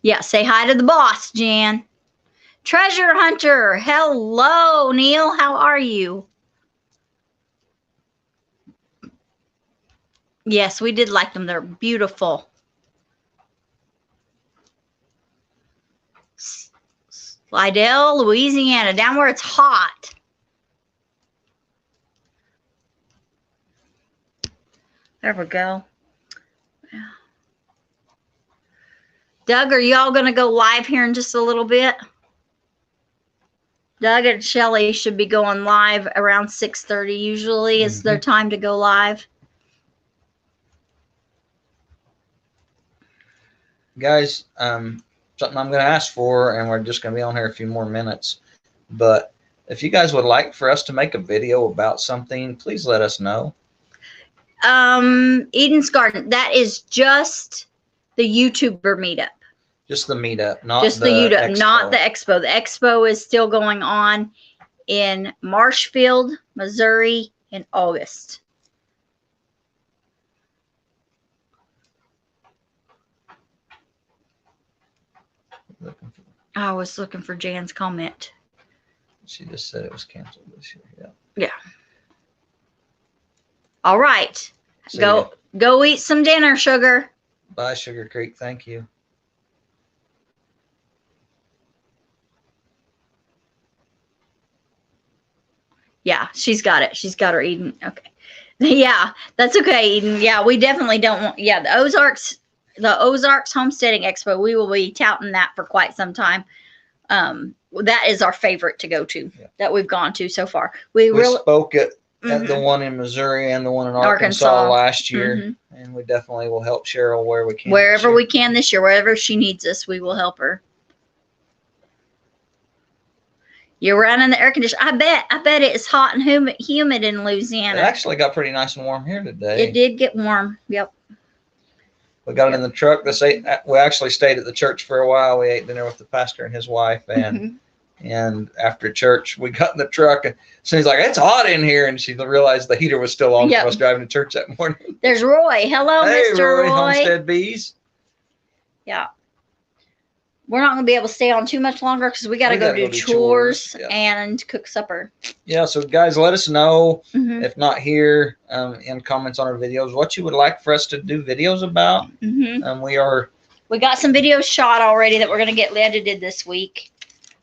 [SPEAKER 1] Yeah, say hi to the boss, Jan. Treasure Hunter. Hello, Neil. How are you? Yes, we did like them. They're beautiful. Slidell, Louisiana, down where it's hot. There we go. Doug, are y'all going to go live here in just a little bit? Doug and Shelly should be going live around 6:30 usually. Is their time to go live?
[SPEAKER 2] Guys, something I'm going to ask for, and we're just going to be on here a few more minutes, but if you guys would like for us to make a video about something, please let us know.
[SPEAKER 1] Eden's Garden. That is just the YouTuber meetup.
[SPEAKER 2] Just the meetup, not
[SPEAKER 1] just the
[SPEAKER 2] meetup,
[SPEAKER 1] expo. Not the expo. The expo is still going on in Marshfield, Missouri in August. I was looking for Jan's comment.
[SPEAKER 2] She just said it was canceled this year. Yeah.
[SPEAKER 1] Yeah. All right.
[SPEAKER 2] See
[SPEAKER 1] go eat some dinner, Sugar.
[SPEAKER 2] Bye, Sugar Creek. Thank you.
[SPEAKER 1] Yeah, she's got it. She's got her Eden. Okay. Yeah, that's okay, Eden. Yeah, we definitely don't want. Yeah, the Ozarks Homesteading Expo. We will be touting that for quite some time. That is our favorite to go to that we've gone to so far. We really
[SPEAKER 2] spoke at the one in Missouri and the one in Arkansas last year, and we definitely will help Cheryl where we can.
[SPEAKER 1] Wherever we can this year, wherever she needs us, we will help her. You're running the air conditioner. I bet it is hot and humid in Louisiana.
[SPEAKER 2] It actually got pretty nice and warm here today.
[SPEAKER 1] It did get warm. Yep.
[SPEAKER 2] We got it in the truck. We actually stayed at the church for a while. We ate dinner with the pastor and his wife, and after church, we got in the truck, and so he's like, "It's hot in here," and she realized the heater was still on. Yep. I was driving to church that morning.
[SPEAKER 1] There's Roy. Hello,
[SPEAKER 2] hey,
[SPEAKER 1] Mr. Roy.
[SPEAKER 2] Homestead Bees.
[SPEAKER 1] Yeah. We're not going to be able to stay on too much longer because we got to go do chores and cook supper. Yeah, so guys, let us know, if not here, in comments on our videos, what you would like for us to do videos about. We got some videos shot already that we're going to get edited this week.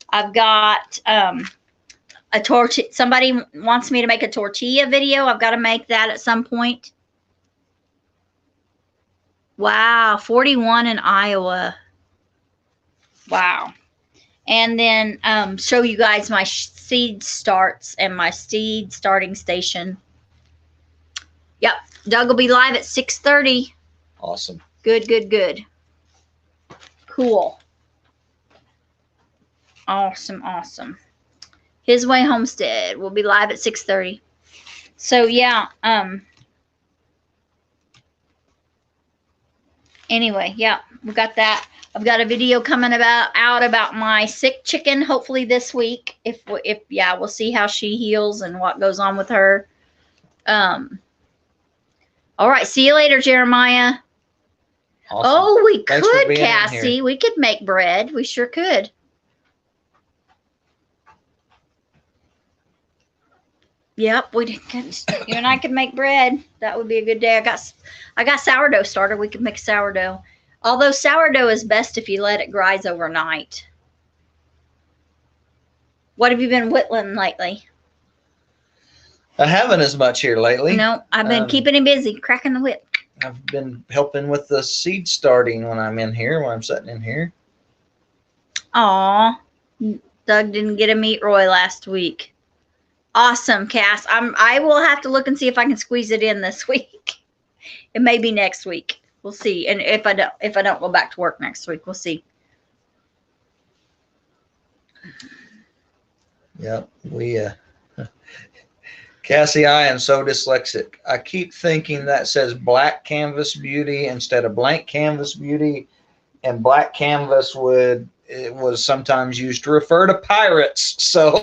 [SPEAKER 1] I've got a tortilla. Somebody wants me to make a tortilla video. I've got to make that at some point. Wow, 41 in Iowa. Wow. And then show you guys my seed starts and my seed starting station. Yep. Doug will be live at 6:30.
[SPEAKER 2] Awesome.
[SPEAKER 1] Good, good, good. Cool. Awesome, awesome. His Way Homestead will be live at 6:30. So yeah, anyway, yeah, we got that. I've got a video coming out about my sick chicken, hopefully this week. We'll see how she heals and what goes on with her. All right, see you later, Jeremiah. Awesome. Oh, we could, Cassie. We could make bread. We sure could. Yep, you and I could make bread. That would be a good day. I got sourdough starter. We could make sourdough. Although sourdough is best if you let it rise overnight. What have you been whittling lately?
[SPEAKER 2] I haven't as much here lately.
[SPEAKER 1] No, I've been keeping him busy, cracking the whip.
[SPEAKER 2] I've been helping with the seed starting when I'm in here, when I'm sitting in here.
[SPEAKER 1] Aw, Doug didn't get to meet Roy last week. Awesome, Cass. I will have to look and see if I can squeeze it in this week. It may be next week. We'll see. And if I don't go back to work next week, we'll see.
[SPEAKER 2] Yep, Cassie, I am so dyslexic. I keep thinking that says black canvas beauty instead of blank canvas beauty, and black canvas was sometimes used to refer to pirates. So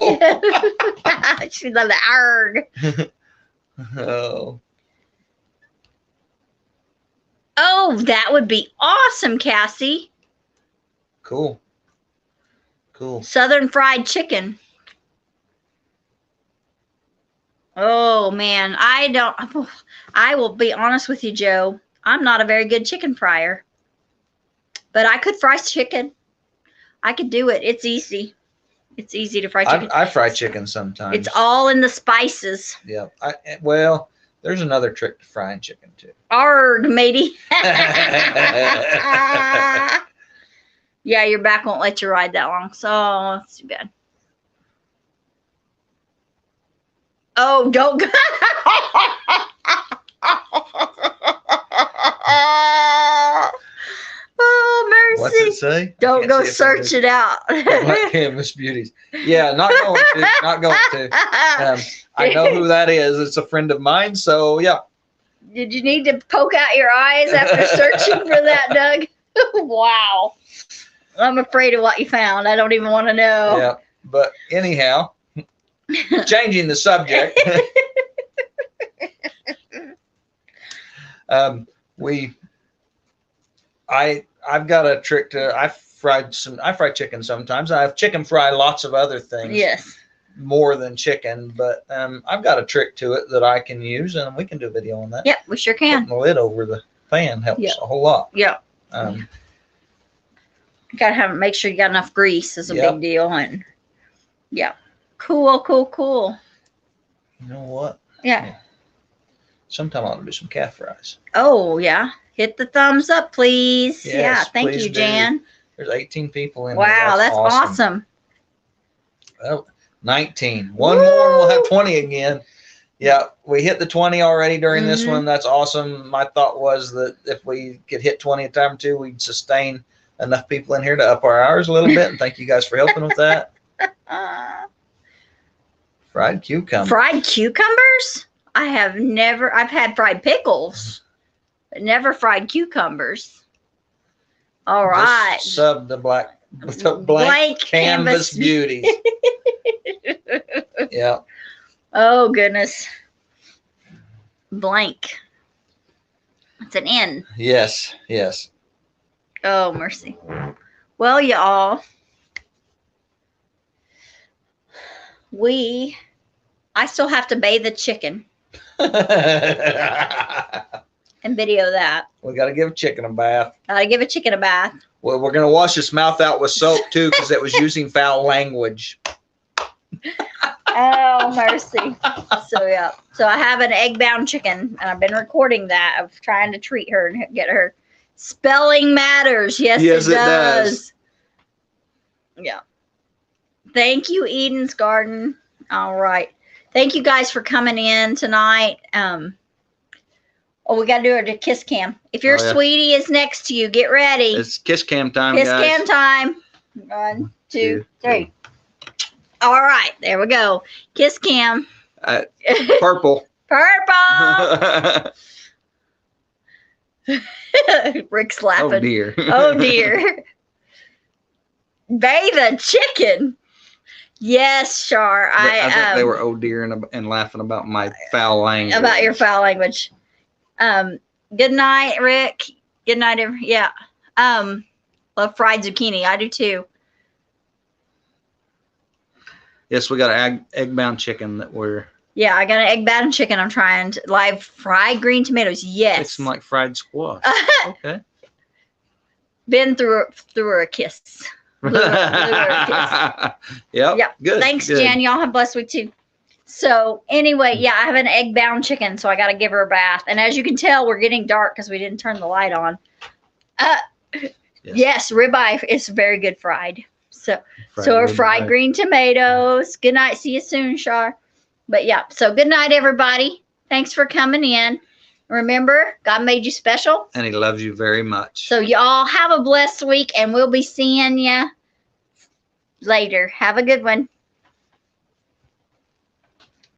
[SPEAKER 1] she's on the arg.
[SPEAKER 2] Oh.
[SPEAKER 1] Oh, that would be awesome, Cassie.
[SPEAKER 2] Cool.
[SPEAKER 1] Southern fried chicken. Oh, man. I will be honest with you, Joe. I'm not a very good chicken fryer. But I could fry chicken. I could do it. It's easy. It's easy to fry chicken.
[SPEAKER 2] I fry chicken sometimes.
[SPEAKER 1] It's all in the spices.
[SPEAKER 2] Yeah. Well, there's another trick to frying chicken, too.
[SPEAKER 1] Arg, matey. Yeah, your back won't let you ride that long. So that's too bad. Oh, don't go. Oh, mercy.
[SPEAKER 2] What's it say?
[SPEAKER 1] Don't go search it out.
[SPEAKER 2] Black Canvas Beauties. Yeah, not going to. Not going to. I know who that is. It's a friend of mine. So yeah.
[SPEAKER 1] Did you need to poke out your eyes after searching for that, Doug? Wow. I'm afraid of what you found. I don't even want to know.
[SPEAKER 2] Yeah, but anyhow, changing the subject. I've got a trick to. I fry chicken sometimes. I've chicken fry lots of other things.
[SPEAKER 1] Yes.
[SPEAKER 2] More than chicken, but I've got a trick to it that I can use, and we can do a video on that.
[SPEAKER 1] Yep, we sure can.
[SPEAKER 2] Putting the lid over the pan helps a whole lot.
[SPEAKER 1] Yeah.
[SPEAKER 2] You
[SPEAKER 1] gotta make sure you got enough grease is a big deal, and yeah, cool.
[SPEAKER 2] You know what?
[SPEAKER 1] Yeah.
[SPEAKER 2] Sometime I'll do some calf fries.
[SPEAKER 1] Oh yeah, hit the thumbs up, please.
[SPEAKER 2] Yes,
[SPEAKER 1] yeah, thank
[SPEAKER 2] please
[SPEAKER 1] you, Jan.
[SPEAKER 2] There's 18 people in.
[SPEAKER 1] Wow, that's awesome.
[SPEAKER 2] Well, 19. One more and we'll have 20 again. Yeah, we hit the 20 already during this one. That's awesome. My thought was that if we could hit 20 a time or two, we'd sustain enough people in here to up our hours a little bit. And thank you guys for helping with that. Fried cucumber.
[SPEAKER 1] Fried cucumbers? I've had fried pickles, but never fried cucumbers. All right.
[SPEAKER 2] Just sub the blank canvas beauties. Yeah.
[SPEAKER 1] Oh goodness. Blank. It's an N.
[SPEAKER 2] Yes.
[SPEAKER 1] Oh mercy. Well, y'all, I still have to bathe the chicken and video that.
[SPEAKER 2] We got to give chicken a bath.
[SPEAKER 1] Gotta give a chicken a bath.
[SPEAKER 2] Well, we're going to wash his mouth out with soap too, because it was using foul language.
[SPEAKER 1] Oh mercy. So I have an egg-bound chicken, and I've been recording that of trying to treat her and get her. Spelling matters. Yes, it does. Yeah. Thank you, Eden's Garden. All right. Thank you guys for coming in tonight. We got to do a kiss cam. If your sweetie is next to you, get ready.
[SPEAKER 2] It's kiss cam time,
[SPEAKER 1] guys.
[SPEAKER 2] Kiss
[SPEAKER 1] cam time. 1, 2, 3. All right. There we go. Kiss cam.
[SPEAKER 2] Purple.
[SPEAKER 1] Purple. Rick's laughing.
[SPEAKER 2] Oh dear.
[SPEAKER 1] Oh dear. Bathe a chicken. Yes, Char.
[SPEAKER 2] I think they were oh dear and laughing about my foul language.
[SPEAKER 1] About your foul language. Good night, Rick. Good night, yeah. Love fried zucchini. I do too.
[SPEAKER 2] Yes, we got an egg-bound chicken that we're.
[SPEAKER 1] Yeah, I got an egg-bound chicken. I'm trying to live fried green tomatoes. Yes.
[SPEAKER 2] It's like fried squash. Okay.
[SPEAKER 1] Been through her a kiss. Blew her a kiss.
[SPEAKER 2] Yep. Good.
[SPEAKER 1] Thanks,
[SPEAKER 2] good.
[SPEAKER 1] Jan. Y'all have a blessed week too. So anyway, yeah, I have an egg-bound chicken, so I got to give her a bath. And as you can tell, we're getting dark because we didn't turn the light on. Yes, ribeye is very good fried. So our fried green tomatoes. Good night. See you soon, Char. But yeah, so good night, everybody. Thanks for coming in. Remember, God made you special.
[SPEAKER 2] And he loves you very much.
[SPEAKER 1] So y'all have a blessed week, and we'll be seeing you later. Have a good one.